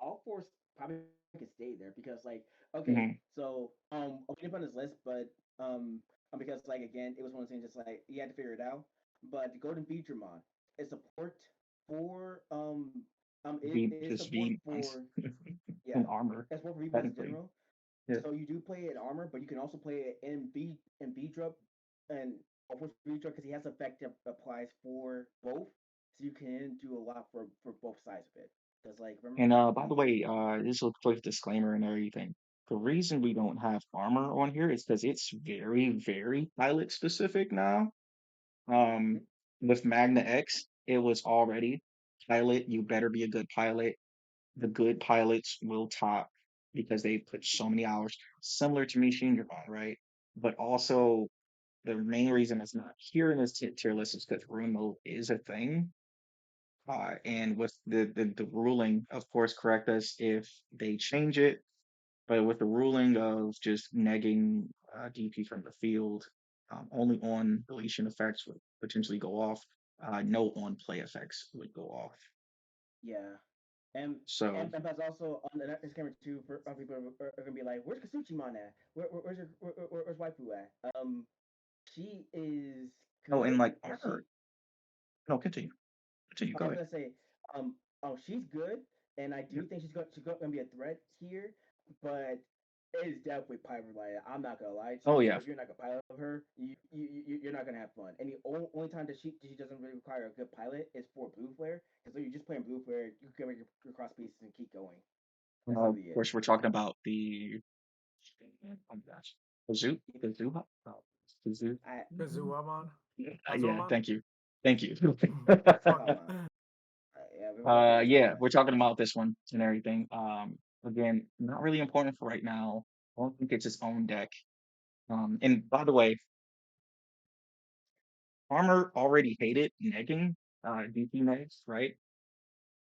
All four probably could stay there because like okay, Hmm. so we didn't put on this list, but because like again it was one of the things just like you had to figure it out. But the Golden Beedramon is support for Be it is just support being nice for yeah in armor, it's support for Reapers in technically. general. Yeah. So you do play it in armor, but you can also play it in B drop and of course B drop because he has effect that applies for both, so you can do a lot for both sides of it. Because like remember And by the the way, this is a quick disclaimer and everything. The reason we don't have armor on here is because it's very, very pilot specific now. Um, mhm, with Magna X, it was already pilot. You better be a good pilot. The good pilots will top because they put so many hours, similar to Machine Dragon, right? But also the main reason it's not here in this tier list is because rune mode is a thing. And with the ruling, of course, correct us if they change it. But with the ruling of just negging DP from the field, only on deletion effects would potentially go off. No on play effects would go off. yeah. And So, and that's also on the next camera too. For people are gonna be like, "Where's Kasuchimon at? Where's your where's Waifu at?" She is oh, and good, like but armor. No, continue. Continue. I Go was ahead. gonna say, she's good, and I do think she's gonna be a threat here, but it is definitely pilot reliant. I'm not gonna lie to Oh you. yeah. If you're not gonna pilot her, you're not gonna have fun. And the only time that she doesn't really require a good pilot is for blue flare, because when you're just playing blue flare, you can make your cross pieces and keep going. That's Of really it. course, we're talking about the oh my gosh, Yep. the zoo, the zoo. I Kazuamon. Yeah, Kazuamon. thank you. Fuck. come on. Yeah, we're gonna put this one Yeah, last. we're talking about this one and everything. Again, not really important for right now. I don't think it's its own deck. And by the way, Armor already hated negging, DP negs, right?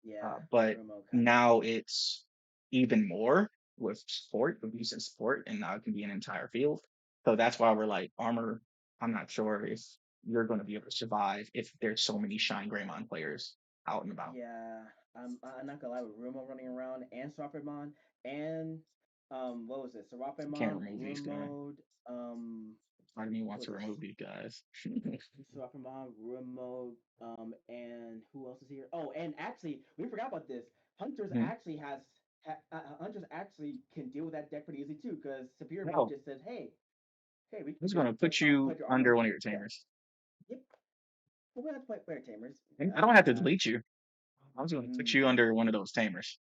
Yeah, But remote kind of. now it's even more with support, with using support, and now it can be an entire field. So that's why we're like, Armor, I'm not sure if you're going to be able to survive if there's so many Shine Greymon players out and about. Yeah, I'm not gonna lie with Rumo running around and Swampmon and what was it? You can't Swampmon, remove these guys. Rumode, Part of me what wants was to it? remove these guys. Swampmon, Rumode, and who else is here? Oh, and actually we forgot about this. Hunters Hmm. actually Hunters actually can deal with that deck pretty easy too, because Superior Mode No, just says, hey, we who's can going to put you put your armor. under one of your Yeah, tamers? yep. Well, we have to play player tamers. And I don't have to delete you. I was going to put you True. under one of those tamers.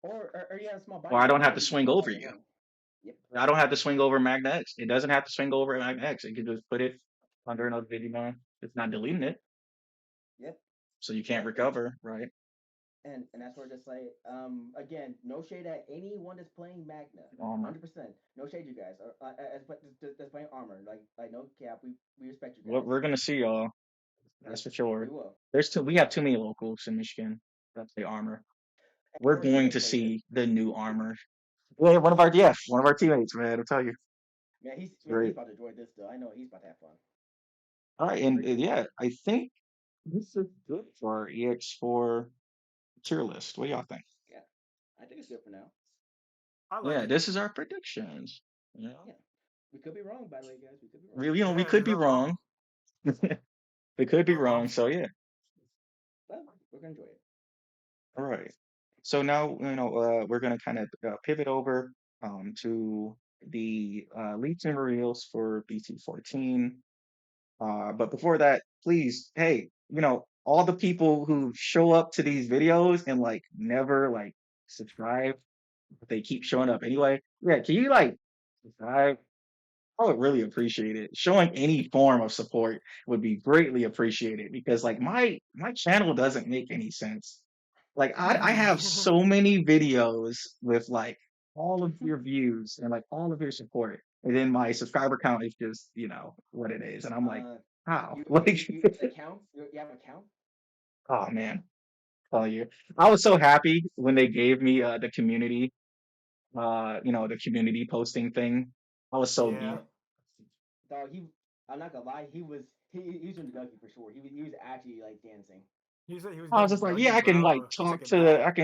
Or you have a small Or I body don't have to and you swing can over fight you. alone. Yep. I don't have to swing over Magna X. It doesn't have to swing over Magna X. It can just put it under another Digimon. It's not deleting it, Yep. so you can't Yep. recover, right? And that's where just like again, no shade at anyone that's playing Magna, Armor. 100%. No shade, you guys. That's playing armor. Like no cap. We respect you What guys. we're gonna see, y'all. That's for sure. We will. We have too many locals in Michigan that play armor. And We're one of our going teammates to plays it. see the new armor. Yeah, one of our teammates, man. I'll tell you. Man, he's Great. about to enjoy this though. I know he's about to have fun. All right, and yeah, I think this is good for our EX4 tier list. What do y'all think? Yeah, I think it's good for now. I like Yeah, it. this is our predictions. You know, Yeah, we could be wrong, by the way, guys. We could be wrong. we, you know, we Yeah, could you're be not wrong. wrong. We could be Not wrong. wrong. So yeah. But we're gonna enjoy it. All right. So now, we're gonna kind of pivot over to the leads and reels for BT14. But before that, please, hey, all the people who show up to these videos and like never like subscribe, but they keep showing up anyway. Yeah, can you like subscribe? I would really appreciate it. Showing any form of support would be greatly appreciated because like my channel doesn't make any sense. Like I have so many videos with like all of your views and like all of your support. And then my subscriber count is just, what it is. And I'm like, how? Like You account? You have an account? oh man, tell you. I was so happy when they gave me the community posting thing. I was so Yeah. geeked. Dog, I'm not gonna lie, he was doing Dougie for sure. He was actually like dancing. He said he was I was doing just like, yeah, Dougie, I can like bro. He took talk it to back.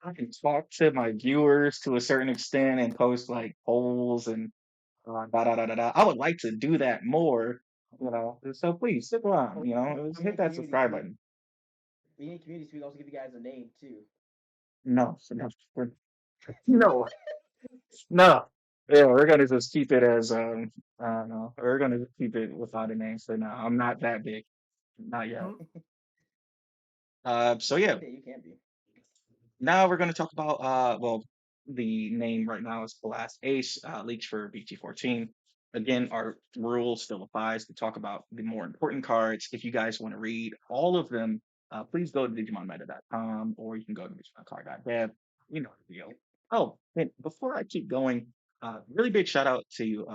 I can talk to my viewers to a certain extent and post like polls and da da da da da. I would like to do that more, So please stick around, just hit that subscribe button. Being in community, so we also give you guys a name too. No, no, no. Yeah, we're gonna just keep it as I don't know. We're gonna just keep it without a name for now. I'm not that big, not yet. So yeah, Yeah, you can be. now we're going to talk about the name right now is Blast Ace, leaks for BT14. Again, our rule still applies to talk about the more important cards. If you guys want to read all of them, please go to digimonmeta.com or you can go to digimoncard.dev. You know the deal. Oh, and before I keep going, really big shout out to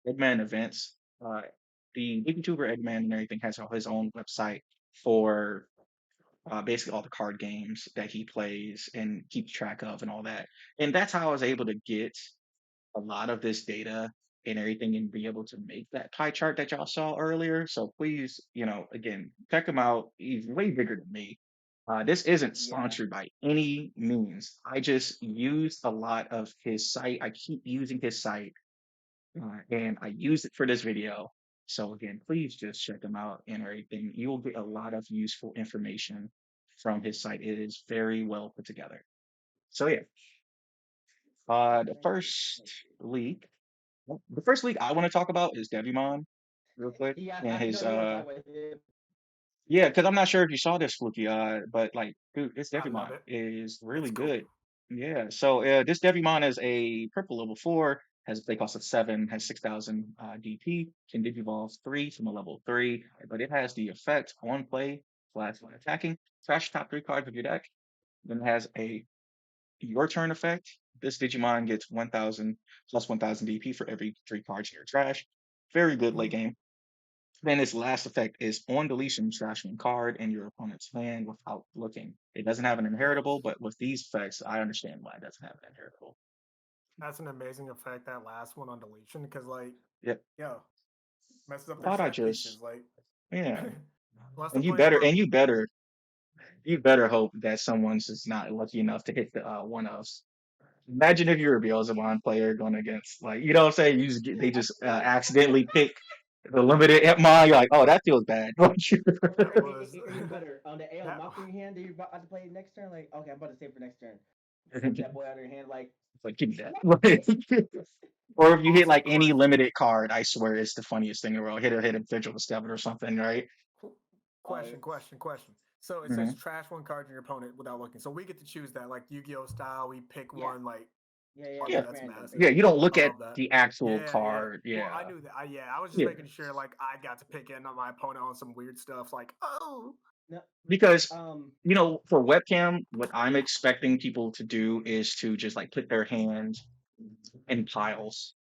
Eggman Events. The YouTuber Eggman and everything has his own website for basically all the card games that he plays and keeps track of and all that. And that's how I was able to get a lot of this data and everything and be able to make that pie chart that y'all saw earlier. So please, again, check him out. He's way bigger than me. This isn't Yeah. sponsored by any means. I just used a lot of his site. I keep using his site and I used it for this video. So again, please just check him out and everything. You will get a lot of useful information from his site. It is very well put together. So yeah, the Thank you. first leak, the first leak I want to talk about is Devimon, real quick, Yeah, and I his know you want to talk about him. yeah, because I'm not sure if you saw this, Fluky, but like, dude, this I love Devimon it. is really It's cool. good. Yeah, so this Devimon is a purple level 4, has a play cost of 7, has 6,000 DP, can digivolve 3 from a level 3, but it has the effect on play, slash when attacking, trash top 3 cards of your deck, then it has a your turn effect. This Digimon gets 1,000 plus 1,000 DP for every 3 cards in your trash. Very good late game. Then its last effect is on deletion, trash one card in your opponent's hand without looking. It doesn't have an inheritable, but with these effects, I understand why it doesn't have an inheritable. That's an amazing effect, that last one on deletion, because like, Yep. yo, messes up their Thought I set pieces. just Like, yeah. unless they're And you playing better purple. you better hope that someone's just not lucky enough to hit the one ofs. Imagine if you're a Beelzebub player going against like you know what I'm saying, they just accidentally pick the limited Hitmon, you're like, oh that feels bad. That was Even better, on the AL that. Mach in your hand, that you're about to play next turn, like, okay, I'm about to save for next turn. Flip that boy out of your hand, like, It's like, give me that. Or if you hit Also, like any limited card, I swear it's the funniest thing in the world. Hit a vigil step or something, right? Question. So it says Hmm. trash one card in your opponent without looking. So we get to choose that, like Yu-Gi-Oh style. We pick yeah, one, like Yeah, Oh, Yeah, just that's random, massive. yeah. You don't basically. look I at love that. the actual Yeah, yeah. card. Well, I Yeah, knew that. I was just yeah. making sure, like, I got to pick in on my opponent on some weird stuff, like, oh, No, Because um, for webcam, what I'm expecting people to do is to just like put their hands in piles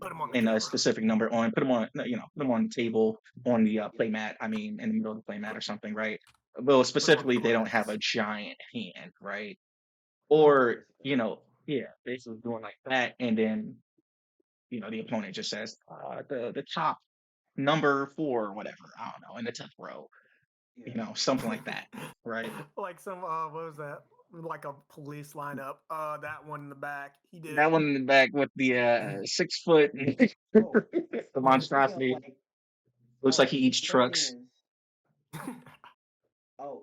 put him on the in a camera. specific number on, put them on, put them on the table on the yeah, play mat. I mean, in the middle of the play mat or something, right? Well, Put him on the specifically, they don't have glass. a giant hand, right? yeah, Or, basically. yeah, basically doing like that. And then, the opponent just says, the top number 4 or whatever, I don't know, in the 10th row, Yeah. Something like that, right? Like some, what was that? Like a police lineup. That one in the back. He did That it. one in the back with the 6 foot, Oh, the speaking of monstrosity. like, Looks like he the eats funny thing trucks. is,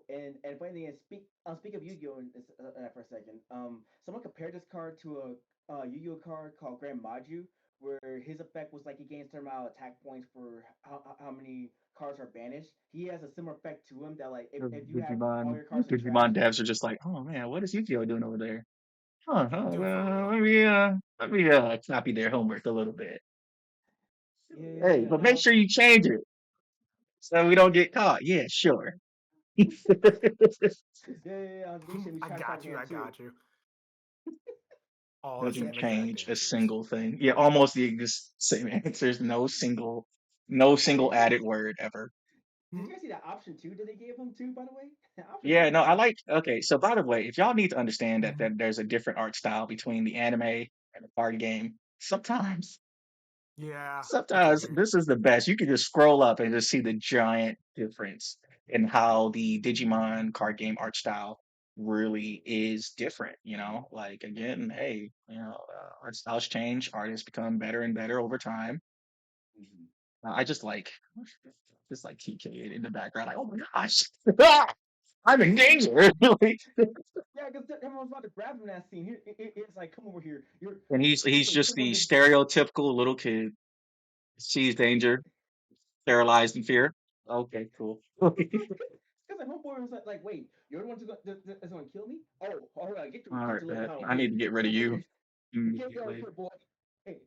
and funny thing is, speak of Yu-Gi-Oh! For a second. Someone compared this card to a Yu-Gi-Oh! Card called Grand Maju, where his effect was like he gains certain amount of attack points for how many cards are banished. He has a similar effect to him that like The if you have all your cards in trash. Digimon devs are just like, oh man, what is Yu-Gi-Oh doing over there? Huh, Do it for real. let me copy their homework a little bit. Hey, Yeah. but make sure you change it so we don't get caught. Yeah, sure. We should be I trying to find got you. him I too. got you. All the Doesn't Yeah. same exact change a answers. single thing. Yeah, almost the same answers. No Oh, single added word ever. did you guys see that option 2 that they gave him too? By the way, option 2 Yeah, is no, I dope. like. Okay, so by the way, if y'all need to understand that there's a different art style between the anime and the card game, Yeah, it can sometimes be. this is the best. You can just scroll up and just see the giant difference in how the Digimon card game art style really is different. Like again, hey, art styles change, artists become better and better over time. Hmm. I just like TK in the background, like, oh my gosh, I'm in danger. Like, Yeah, because everyone's about to grab him in that scene. It's like, come over here. and he's Wait, just click on the this. stereotypical little kid, sees danger, paralyzed in fear. Okay, cool. Because my homeboy was wait, you're the one that's going to kill me? Oh, all right, All get right, your little man. pal over I need here. to get rid Get of over you here. Get over immediately. here, boy. Hey,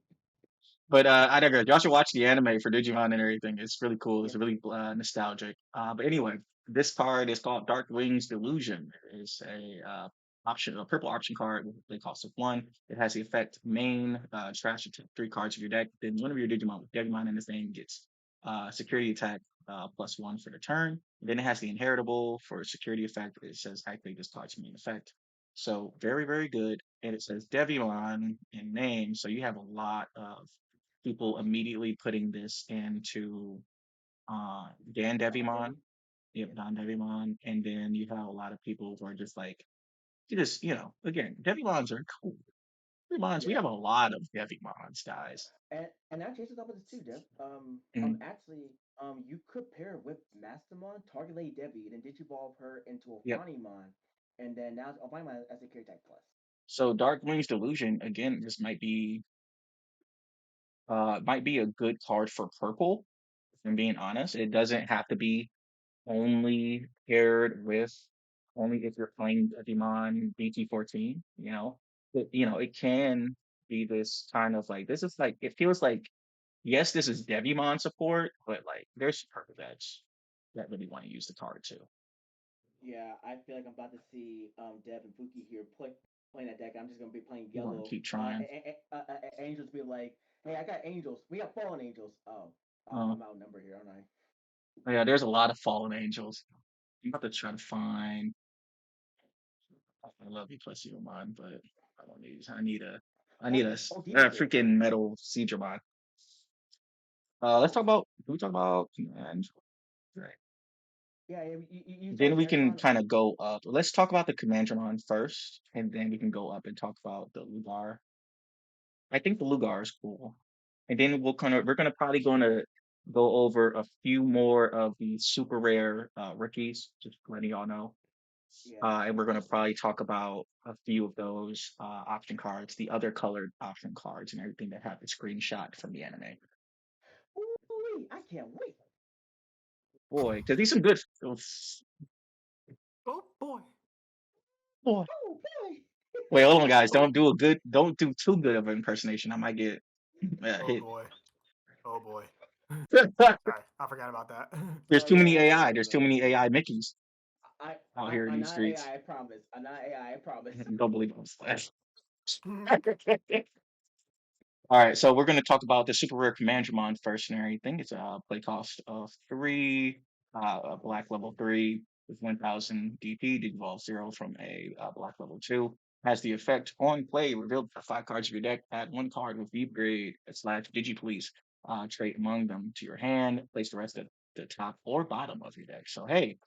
But I digress. Y'all should watch the anime for Digimon and everything. It's really cool. yeah. It's really nostalgic. But anyway, this card is called Dark Wings Delusion. It's a purple option card. They cost of 1. It has the effect main trash your 3 cards of your deck. Then one of your Digimon in this game gets security attack +1 for the turn. Then it has the inheritable for security effect. It says activate this card's main effect. So very, very good. And it says Devimon in name. So you have a lot of people immediately putting this into Dan Don Devimon. Debbie? Yep, Yeah. Don Devimon. And then you have a lot of people who are just like, you just, again, Devimons are cool. Devimons, we Yeah. have a lot of Devimons, guys. And that chases up with this too, Dev. Mhm. Actually, you could pair with Mastermon, target Lady Debbie, then digivolve her into a Yep. Fanimon, and then now a Fanimon as a carry tag plus. So Dark Wings Delusion, again, this might be a good card for purple, if I'm being honest. It doesn't have to be only paired with only if you're playing Digimon BT14, it can be this kind of like this is like it feels like yes, this is Devimon support, but like there's purple decks that really want to use the card too. Yeah, I feel like I'm about to see Dev and Fuki here playing that deck. I'm just gonna be playing You want to yellow. keep trying. Angels be like, hey, I got angels. We got fallen angels. Oh, Uh, I'm outnumbered here, aren't I? yeah, there's a lot of fallen angels. I'm about to try to find. I love you plus you mine, but I don't need. I need a Demon Sword. freaking metal Seedramon. Let's talk about. Can we talk about command? Right. Yeah, you saw Then we can Generatron. kind of go up. Let's talk about the Commandramon first, and then we can go up and talk about the Lugar. I think the Lugar is cool. And then we're gonna probably gonna go over a few more of the super rare rookies, just letting y'all know. Yeah. And we're gonna probably talk about a few of those option cards, the other colored option cards, and everything that have the screenshot from the anime. Ooh, I can't wait. Boy, because these some good. Oh boy. Boy, Oh boy. Wait, hold on, guys. Don't do too good of an impersonation. I might get Oh hit. boy. Oh boy. Sorry, I forgot about that. There's Oh too many yeah, I AI. know, There's too man. many AI Mickeys out here in I'm these not streets. AI. I promise. I'm not AI. I promise. Don't believe I'm Slash. All right, so we're going to talk about the super rare Commandramon first and everything. It's a play cost of 3, a black level 3 with 1000 DP, devolve 0 from a black level 2. Has the effect on play, reveal the 5 cards of your deck, add 1 card with Deep Grade / Digipolice trait among them to your hand, place the rest at the top or bottom of your deck. So, hey,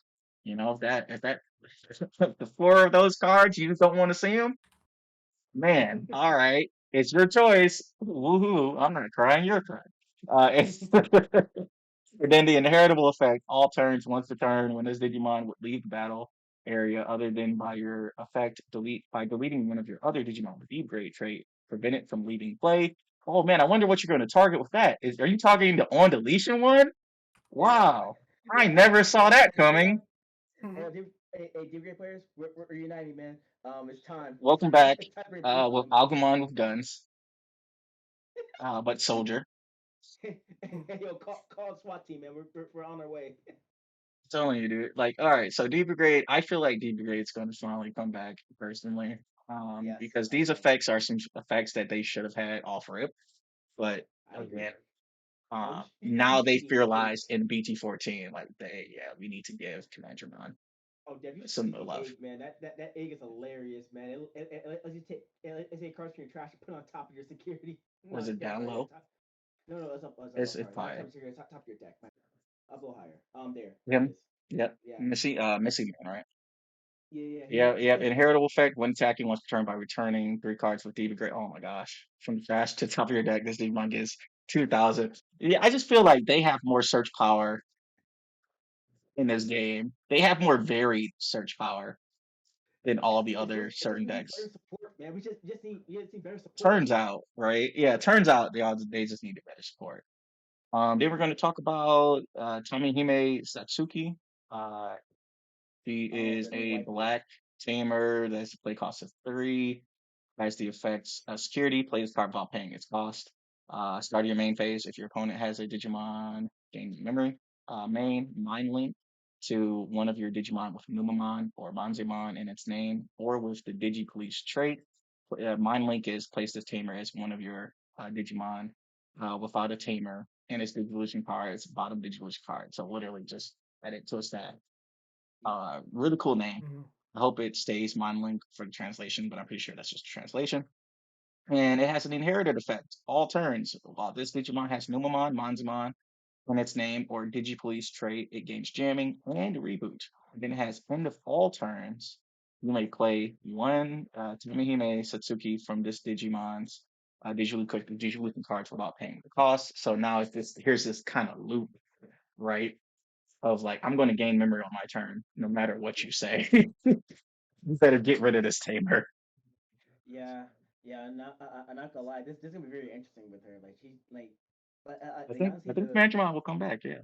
if that, the 4 of those cards, you just don't want to see them, man, all right. It's your choice. Woohoo. I'm not crying, you're crying. And then the inheritable effect, all turns once a turn when this Digimon would leave the battle area other than by your effect, deleting one of your other Digimon with deep grade trait, prevent it from leaving play. Oh man, I wonder what you're going to target with that. Are you targeting the on deletion one? Yeah, Wow. I yeah. never saw that Hey, coming. hey, Deep Grade players, we're uniting, man. It's time. It's Welcome time. back. It's time to replace With them. Agumon with guns, but soldier. Hey, yo, call SWAT team, man. We're on our way. Telling you, dude. Like, all right, so Deeper Grade, I feel like Deeper Grade's going to finally come back personally, Yes, because I these know. effects are some effects that they should have had off rip, but I agree. again, Oh, you now they cheating? Hey, fearalize in BT14. Like, we need to give Commandramon oh, Dev, you some cheating love. egg, man. That egg is hilarious, man. Let's just take cards from your trash and put it on top of your security. Was Not it deck, down right? low? No, it's up. It's up. It's I'm sorry. Not top fire. of security. Top of your deck. I'll go higher. There it Him? is. Yep. Yeah, Missing man, right? yeah. Yeah, He yep. Inheritable effect when attacking once per turn by returning 3 cards with Deeper Grade. Oh my gosh. From the trash to top of your deck, this Digimon gets 2000. Yeah, I just feel like they have more search power in this game. They have more varied search power than all the other it's just certain we need decks. better support, man. We just need better support. Turns out, right? Yeah, turns out they just need a better support. Then we're going to talk about Tamihime Satsuki. Uh, she Oh, is the new a waifu. black tamer that's a play cost of 3. Has the effects security, play this card without paying its cost. Start of your main phase. If your opponent has a Digimon, gain memory. Mind link to one of your Digimon with Numamon or Manzimon in its name, or with the Digipolice trait. Mind link is place this tamer as one of your Digimon without a tamer, and its Digivolution card is bottom Digivolution card. So literally just add it to a stat. Really cool name. Mhm. I hope it stays Monolink for the translation, but I'm pretty sure that's just a translation. And it has an inherited effect. All turns. While this Digimon has Numamon, Manzamon in its name or Digipolice trait, it gains jamming and reboot. And then it has end of all turns. You may play one Tamihime Satsuki from this Digimon's Digivolution cards without paying the cost. So now here's this kind of loop, right? Of like, I'm going to gain memory on my turn, no matter what you say. You better get rid of this tamer. Yeah, yeah. I'm not gonna lie. This is gonna be very interesting with her. Like she's I like think honestly I think the Manjimon will come back. Yeah,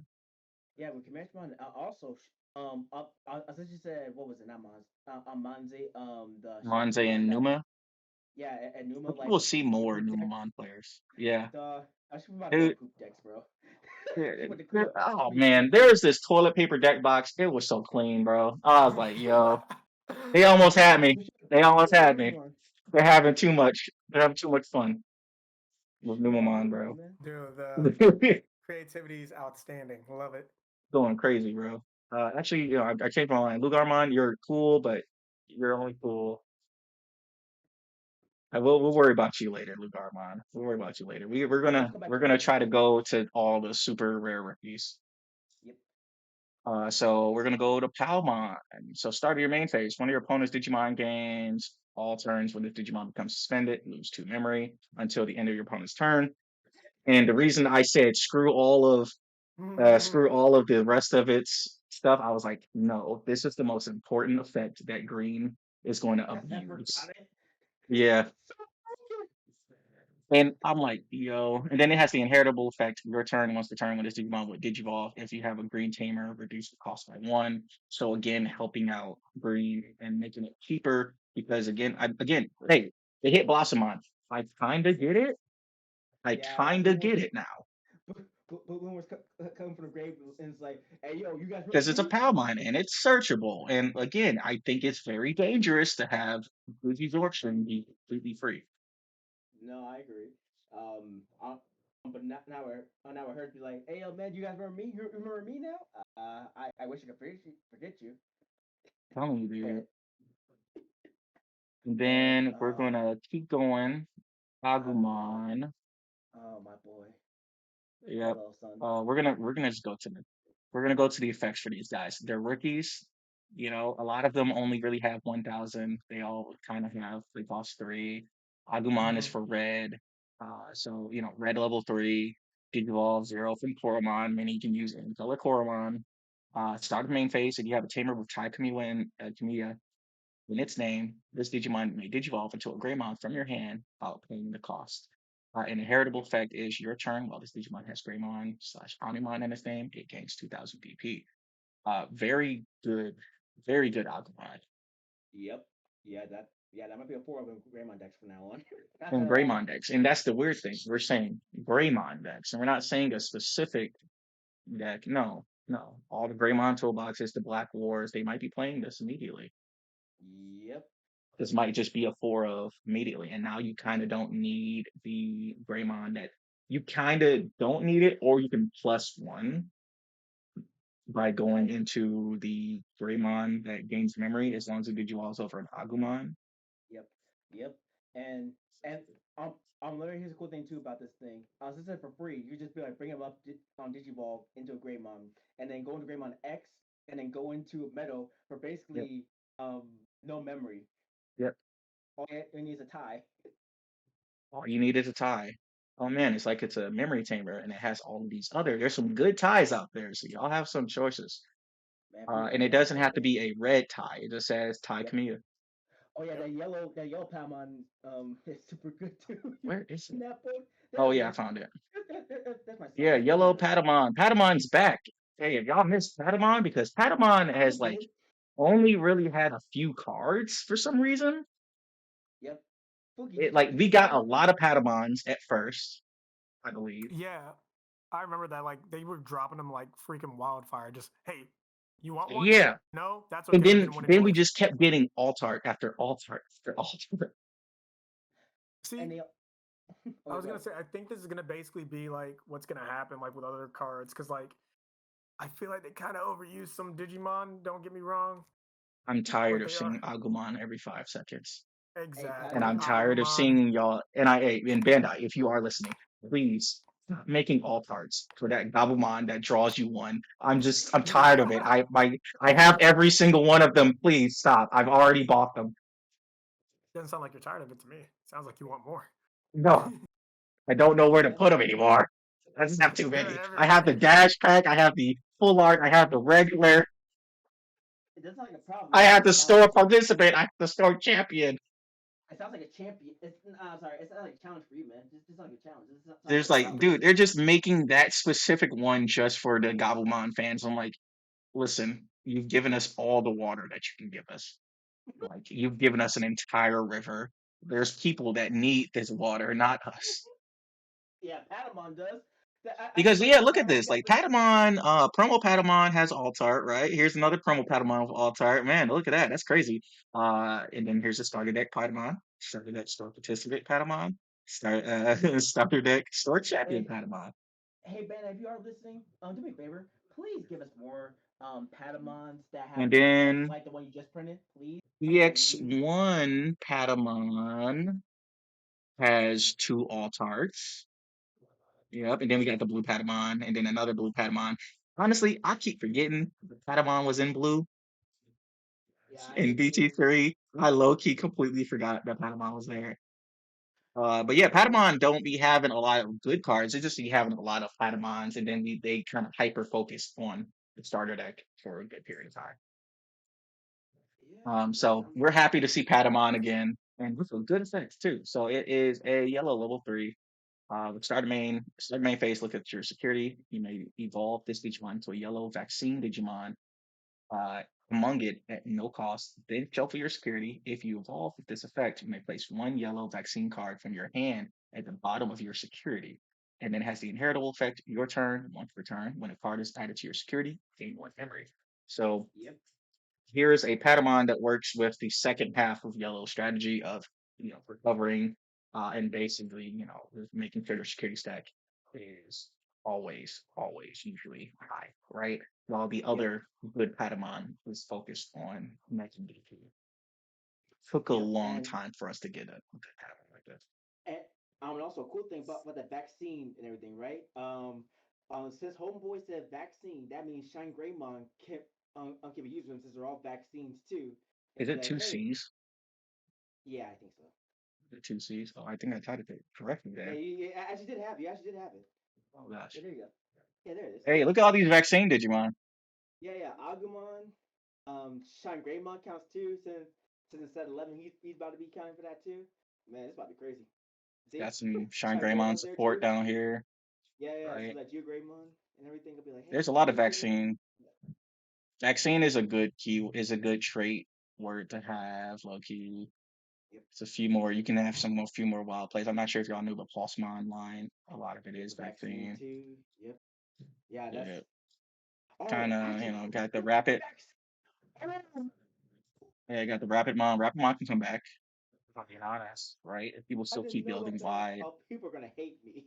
yeah with Command also as you said, what was it, not Mons Manze, the Monze Shaku one and that Numa. yeah, and I Numa, think like we'll see the more poop deck. Numamon players. Yeah, I should be about to go dude. poop decks, bro. Dude, With the oh Kobe man, there was this toilet paper deck box. It was so clean, bro. I was like, yo, they almost had me. They We almost should had order me. one. They're having too much. They're having too much fun with We gotta Numamon, order bro. one, man. Dude, the creativity is outstanding. Love it. Going crazy, bro. Actually, I changed my mind. Lugarmon, you're cool, but you're only cool. We'll worry about you later, Lugarmon. We'll worry about you later. We're We'll gonna come back we're to you gonna later. try to go to all the super rare rookies. Yep. So we're gonna go to Palmon. So start of your main phase. One of your opponent's Digimon gains all turns when the Digimon becomes suspended, lose 2 memory until the end of your opponent's turn. And the reason I said screw all of the rest of its stuff, I was like, no, this is the most important effect that Green is going to Ever abuse. got it? Yeah. So broken. And I'm like, yo. And then it has the inheritable effect. Your turn once the turn when this Digimon would Digivolve. If you have a green tamer, reduce the cost by 1. So again, helping out green and making it cheaper because hey, they hit Blossomon. I kind of get it. I Yeah, kind of get it now but when was coming from the grave, and it's like, hey, yo, you guys because remember it's a me? Palmine and it's searchable. And again, I think it's very dangerous to have Absorption be completely free. No, I agree. But now I heard you like, hey, yo, man, you guys remember me? You remember me now? I wish I could forget you. Telling you, dude. And, And and then we're gonna keep going. Agumon. Agumon. Oh my boy, my Yep. little son. We're gonna just we're gonna go to the effects for these guys. They're rookies. A lot of them only really have 1,000. They all kind of have they cost 3. Agumon is Mhm. for red. So red level 3. Digivolve 0 from Koromon, meaning you can use any color Koromon. Start the main phase, and you have a tamer with Tri Kamiya and Kamiya in its name. This Digimon may digivolve into a Greymon from your hand without paying the cost. An inheritable effect is your turn. While this Digimon has Greymon/Omnimon in its name, it gains 2,000 PP. Very good Agumon. Yep. That might be a 4 of Greymon decks from now on. Not And gonna lie. Greymon decks. And that's the weird thing. We're saying Greymon decks, and we're not saying a specific deck. No, no. All the Greymon toolboxes, the Black Wars, they might be playing this immediately. Yep. This might just be a 4 of immediately. And now you kind of don't need the Greymon that you kind of don't need it, or you can +1 by going Right. into the Greymon that gains memory as long as it digivolves over an Agumon. Yep. Yep. And and um learning here's a cool thing too about this thing. Since it's for free, you just be like bring him up on Digivolve into a Greymon, and then go into Greymon X, and then go into Meadow for Yep. basically um no memory. Yep. All it needs a tie. All you need is a tie. Oh man, it's like it's a memory tamer and it has all of these there's some good ties out there. So y'all have some choices. Man, people And it man, doesn't hey have to man. be a red tie. It just says tie Yep. Camilla. Oh yeah, Yep. that yellow Palmon is super good too. You Where is seen it? that book? Oh That yeah, I book. found it. That's my son. Yeah, That's my yellow son. Patamon. Patamon's back. Hey, if y'all missed Patamon, because Patamon I has did. only really had a few cards for some reason. Yep. Foogie, It did like you we see that got a one? lot of Patamons at first, I believe. Yeah, I remember that. Like they were dropping them like freaking wildfire. Just hey, you want one? Yeah. No, that's And okay. We then get one then we anyways. just kept getting Altart after Altart after Altart. And See, they. I Okay, was go gonna ahead. say I think this is gonna basically be like what's gonna happen like with other cards because like I feel like they kind of overuse some Digimon. Don't get me wrong, I'm tired but of they are seeing Agumon every 5 seconds. Hey, And exactly I'm Patamon. tired of Agumon. seeing y'all in Bandai, if you are listening, please stop making Altarts for that Gabumon that draws you one. I'm tired of it. I have every single one of them. Please stop. I've already bought them. Doesn't sound like you're tired of it to me. Sounds like you want more. No, I don't know where to And put them anymore. I just have too They're many. I have the everywhere. dash pack. I have the full art. I have the regular. that's not like a problem. I It have just the sounds store like participant. I have the store champion. it sounds like a champion. It's sorry. It's not like a challenge for you, man. Just like a challenge. It sounds like There's a like, challenge. dude, they're just making that specific one just for the Gabumon fans. I'm like, listen, you've given us all the water that you can give us. Like, you've given us an entire river. There's people that need this water, not us. Yeah, Patamon does. I Because think yeah, Patamon look and at Patamon this. Like together. Patamon, promo Patamon has Altart, right? Here's another promo Patamon with Altart. Man, look at that. That's crazy. And then here's a starter deck Patamon, starter deck store participant Patamon, starter deck store champion Hey, Patamon. hey, Ben, if you are listening, do me a favor. Please give us more Patamons that have And Digimon, then like the one you just printed, please. Please. EX1 Patamon has 2 Altarts. Yep, and then we got the blue Patamon, and then another blue Patamon. Honestly, I keep forgetting the Patamon was in blue Yeah, I in do too. BT3. I low key completely forgot that Patamon was there. But yeah, Patamon don't be having a lot of good cards. They just be having a lot of Patamons, and then they kind of hyper focus on the starter deck for a good period of time. Yeah, So I'm. we're happy to see Patamon again, and with some good effects too. So it is a yellow level 3. With start main phase, look at your security. You may evolve this Digimon to a yellow vaccine Digimon. among it at no cost. Then shuffle your security. If you evolve with this effect, you may place one yellow vaccine card from your hand at the bottom of your security. And then it has the inheritable effect, your turn, one per turn. When a card is added to your security, gain one memory. So Yep. here's a Patamon that works with the second half of yellow strategy of recovering and basically just making sure their security stack is always usually high, right? While the Yep. other good Patamon was focused on making DP. Took a Yep. long And time for us to get a good Patamon like this. and also a cool thing about the vaccine and everything, right? Since Homeboy said vaccine, that means Shine Greymon can be used with them since they're all vaccines too. And Is be it like, two hey, C's? yeah, I think so. Is it two C's? Oh, I think I typed it correctly Yeah, there. you actually did have. You actually did have it. Oh gosh. Yeah, there you go. Yeah, there it is. Hey, look at all these vaccine Digimon. Yeah. Agumon, Shine Greymon counts too. Since it's at 11, he's about to be counting for that too. Man, it's about to be crazy. See, Got some Shine Shine Greymon Greymon's there support too. down here. Yeah. So Right. that Geo Greymon and everything will be like, hey, There's a lot of Geo Greymon. vaccine. Vaccine is a good trait word to have, low key. Yep. It's a few more. You can have a few more wild plays. I'm not sure if y'all knew, but Pulsemon line, a lot of it is The vaccine vaccine. too. Yep. Yeah, that's. Yeah, Oh, kind of, actually, got the rapid. Yeah, got the rapid mon. Rapid mon can come back. If I'm being honest, right? If people I still didn't keep know building about that. wide. Oh, people are gonna hate me.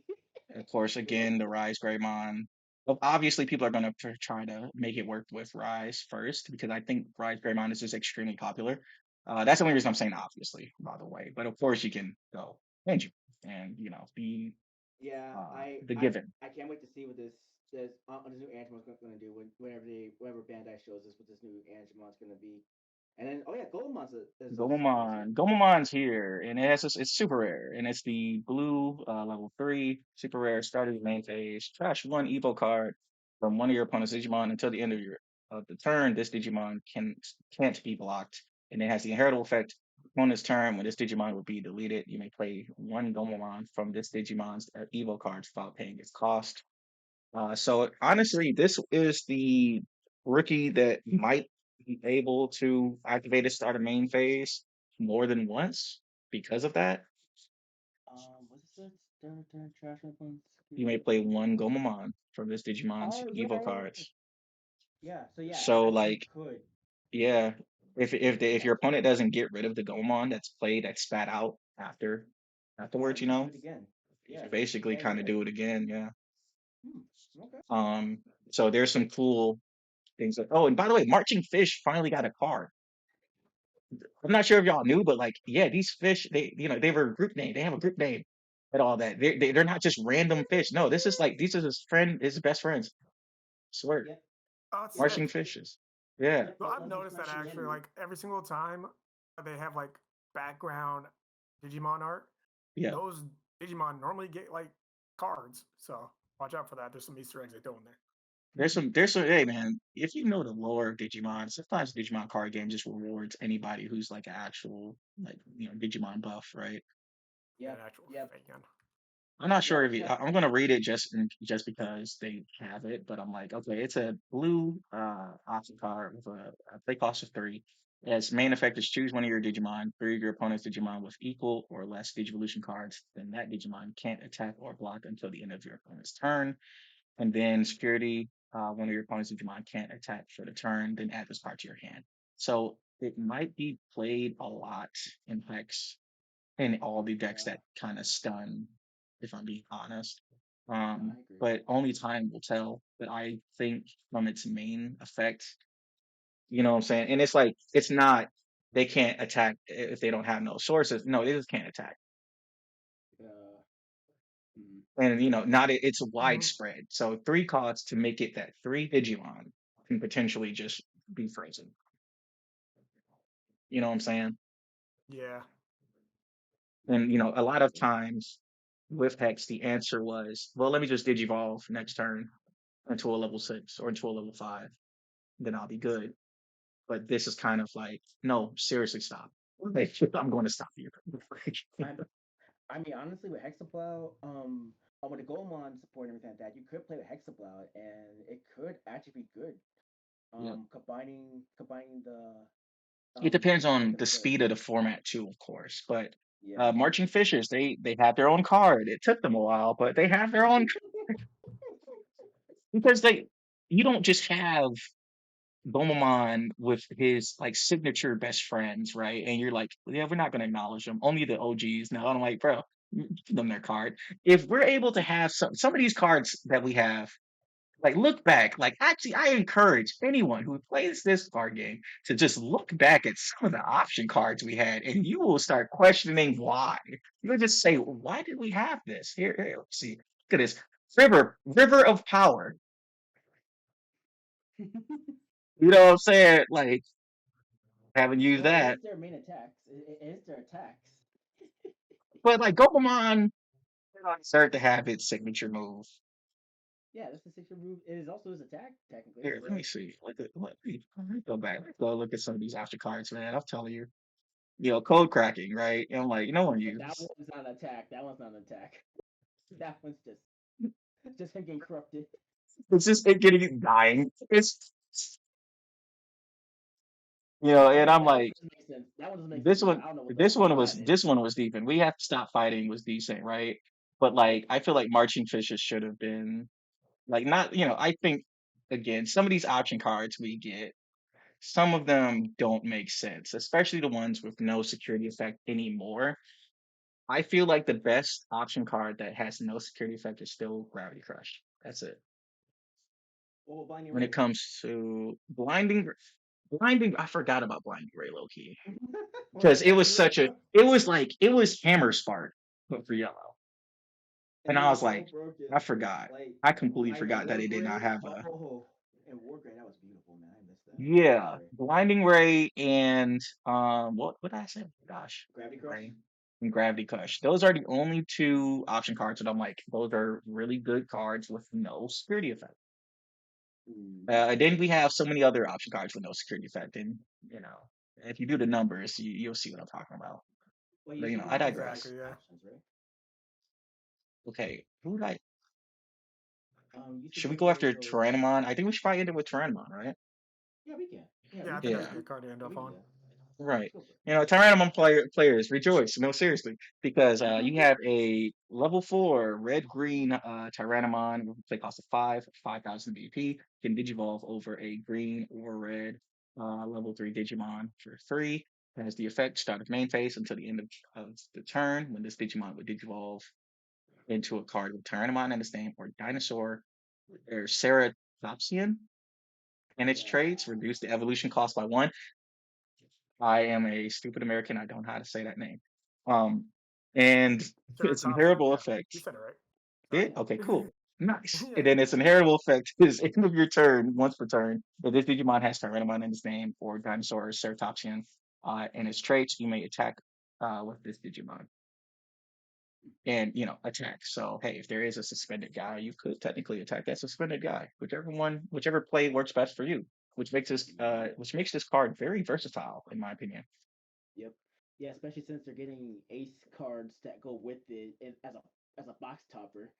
Of course, again, the Rise Greymon. Well, obviously, people are going to try to make it work with Rise first because I think Rise Greymon is just extremely popular. That's the only reason I'm saying obviously, by the way. But of course, you can go and be Yeah, the given. I can't wait to see what this new Angemon's gonna do whenever Bandai shows us what this new Angemon's gonna be. And then oh yeah, Golemon's is also here too. Gomamon's here, and it's super rare, and it's the blue level 3 super rare. Started main phase. Trash one Evo card from one of your opponent's Digimon until the end of the turn. This Digimon can't be blocked, and it has the inheritable effect. Opponent's turn, when this Digimon would be deleted, you may play one Gomamon from this Digimon's Evo cards without paying its cost. So honestly, this is the rookie that might be able to activate its start a main phase more than once because of that. What's it said? Trash weapons. You may play one Gomamon from this Digimon's Oh Evo yeah. cards. Yeah. So yeah, So actually like, could. yeah, if Yeah. your opponent doesn't get rid of the Gomamon that's spat out Yeah, afterwards, you can do it again. you Yeah. can basically Yeah, you're kind of right. do it again. Yeah. Okay. So there's some cool things. Oh, and by the way, Marching Fish finally got a card. I'm not sure if y'all knew, but like, yeah, these fish, they were a group name. They have a group name and all that. They're not just random fish. No, this is like these are his best friends. Swear, Yep. Oh, it's Yep. marching sick. fishes. Yeah, Yep. So I've Those are noticed that special actually, enemies. like every single time they have like background Digimon art, yeah. those Digimon normally get like cards. So watch out for that. There's some Easter eggs they throw in there. There's some. Hey man, if you know the lore of Digimon, sometimes Digimon card game just rewards anybody who's like an actual like Digimon buff, right? An Yep. actual Yep. fan. I'm not sure Yep. if Yep. I'm gonna read it just because they have it, but I'm like, okay, it's a blue option card with a play cost of 3. Its main effect is choose one of your Digimon. 3 of your opponent's Digimon with equal or less Digivolution cards. Then that Digimon can't attack or block until the end of your opponent's turn. And then security, one of your opponent's Digimon can't attack for the turn. Then add this card to your hand. So it might be played a lot in Hex in all the decks Yeah. that kind of stun, if I'm being honest. No, I agree. But only time will tell. But I think from its main effect, you know what I'm saying? And it's like, it's not, they can't attack if they don't have no sources. No, they just can't attack. Uh. Mm, And, not it's Mm-hmm. widespread. So 3 cards to make it that 3 Digimon can potentially just be frozen. You know what I'm saying? Yeah. And, a lot of times with Hex, the answer was, well, let me just Digivolve next turn into a level 6 or into a level 5, then I'll be good. But this is kind of like, no, seriously, stop. Like, I'm going to stop you. I mean, honestly, with Hexaplow, with the Goemon support and everything like that, you could play with Hexaplow, and it could actually be good. Yep. Combining the It depends like on the the speed of the format too, of course. But yeah. marching fishers, they have their own card. It took them a while, but they have their own because they you don't just have Bomomon with his like signature best friends, right? And you're like, yeah, we're not gonna acknowledge them. Only the OGs. Now I'm like, bro, give them their card. If we're able to have some of these cards that we have, like look back, like actually, I encourage anyone who plays this card game to just look back at some of the option cards we had, and you will start questioning why. You'll just say, why did we have this? Here, let's see. Look at this. River of Power. You know what I'm saying? Like, haven't used Well, it that. is their main attacks. It is their attacks. But like Gomamon deserve to have its signature move. Yeah, that's the signature move. It is also his attack technically. Here, let me see. Let me go back. Let's go look at some of these after cards, man. I'm telling you. Code cracking, right? And I'm like, no one That uses. one's not an attack. That one's not an attack. That one's just him getting corrupted. It's just it getting dying. It's and Okay, I'm that one like, doesn't make sense. That one doesn't make sense this either. one, I don't know this one what was that is. this one was deep, and we have to stop fighting was decent, right? But like, I feel like marching fishes should have been like not. I think again, some of these option cards we get, some of them don't make sense, especially the ones with no security effect anymore. I feel like the best option card that has no security effect is still Gravity Crush. That's it. What about Blinding When it Ray? comes to blinding, I forgot about blinding Ray low key What because about it was Blinding Ray? such a, it was Hammer Spark but for yellow, And and it I was was so like, broken. I forgot, Like I completely like forgot that War it did not Grade. have a Oh, and War Grade, that was beautiful, man. I missed that. Blinding yeah Ray. blinding Ray and what did I say? Gosh, Gravity Crush. Ray and Gravity Crush. Those are the only two option cards that I'm like, those are really good cards with no security effect. Mm. And then we have so many other option cards with no security effect, and if you do the numbers, you'll see what I'm talking about. Well, But you said you I have four digress. Exactly. Yeah. options, right? Okay, who did I? You said Should we you go were after so Tyrannomon? I think we should probably end it with Tyrannomon, right? yeah, we can. Yeah, Yeah, I think we that's Yeah, a can. good card to end Yeah, up we can on. do that. right. Let's go for it. Tyrannomon players rejoice. No, seriously, because you have a level 4 red green Tyrannomon with a play cost of 5,000 BP. Can digivolve over a green or red level 3 Digimon for 3. Has the effect start of main phase until the end of the turn when this Digimon would digivolve into a card with Tyrannomon in its name or dinosaur or Ceratopsian and its Yeah. traits. Reduce the evolution cost by 1. I am a stupid American. I don't know how to say that name. Um, and its Ceratopsian. inheritable Yeah, you effect. said it right. It Sorry. okay, cool, nice. Yeah. And then its inheritable effect is end of your turn, once per turn. If this Digimon has Tyrannomon in its name or dinosaur or Ceratopsian, and its traits, you may attack with this Digimon and attack. So hey, if there is a suspended guy, you could technically attack that suspended guy, whichever play works best for you, which makes this card very versatile in my opinion. Yep. Yeah, especially since they're getting ace cards that go with it as a box topper.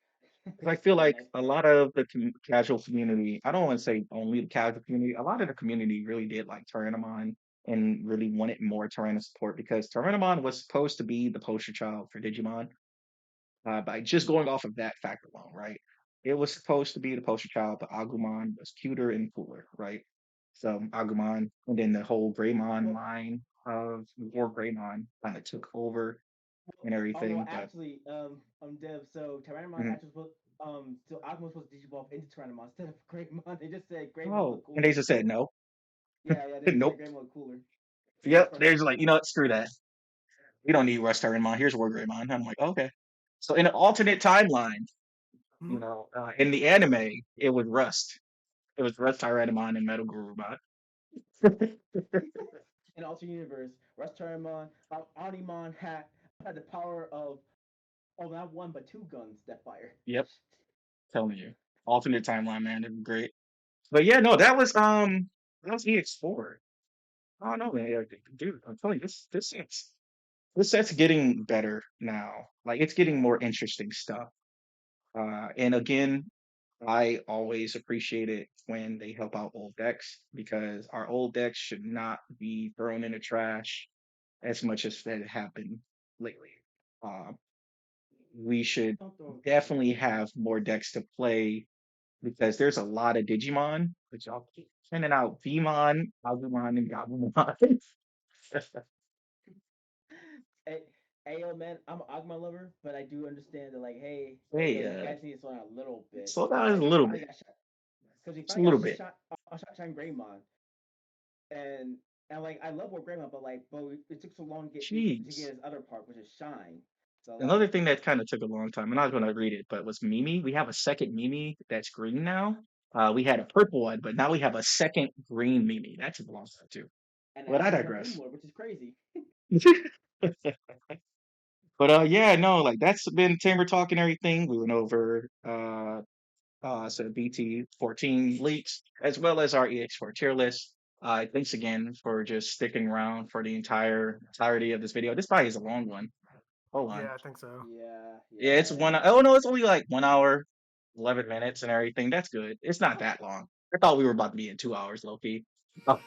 'Cause I It's feel pretty like nice a card. lot of the casual community, I don't want to say only the casual community, a lot of the community really did like Tyrannomon and really wanted more Tyranno support because Tyrannomon was supposed to be the poster child for Digimon. By just going off of that fact alone, right? It was supposed to be the poster child, but Agumon was cuter and cooler, right? So Agumon, and then the whole Greymon Well, line of War Greymon kind of took over well, and oh no, everything. But actually, Dev. So Tyrannomon mhm. actually supposed so Aqua was supposed to digivolve into Tyrannomon instead of Greymon. They just said Greymon Oh, looked and they cooler. just said no. Yeah, they just said Nope. Greymon looked cooler. It was Yep. funny. There's like, screw that. We don't need Rust Tyrannomon. Here's War Greymon. I'm like, okay. So in an alternate timeline, Mhm. in the anime, it was Rust. It was Rust Tyrannomon and Metal Gurubot. In alternate universe, Tyrannomon, Omnimon had the power of not one but two guns that fire. Yep. Telling you. Alternate timeline, man. It'd be great. But yeah, no, that was EX4. I don't know, man. Yeah, dude, I'm telling you, this set's getting better now. Like it's getting more interesting stuff. And again, I always appreciate it when they help out old decks because our old decks should not be thrown in the trash as much as that happened lately. Uh, we should Don't throw definitely have more decks to play because there's a lot of Digimon, but y'all keep sending out Vmon, Agumon, and Gabumon. Hey, hey, yo, man, I'm an Agma lover, but I do understand that, like, hey, yo, Hey, you guys need to slow down a little bit slow down because, a like, we little finally bit, got shot because we just a finally got little bit. shot Shine Greymon, and like I love War Greymon, but it took so long to Jeez. get his other part, which is Shine. So Another like, thing that kind of took a long time, I'm not going to read it, but was Mimi. We have a second Mimi that's green now. We had a purple one, but now we have a second green Mimi. That took a long time too. and it But I has more food digress. mode, which is crazy. But yeah, no, like that's been Tamer Talk and everything. We went over so BT 14 leaks as well as our EX4 tier list. Thanks again for just sticking around for the entirety of this video. This probably is a long one. Hold on. Yeah, I think so. Yeah, Yeah, it's yeah. one. Oh no, it's only like 1 hour, 11 minutes, and everything. That's good. It's not that long. I thought we were about to be in 2 hours, low key. Oh.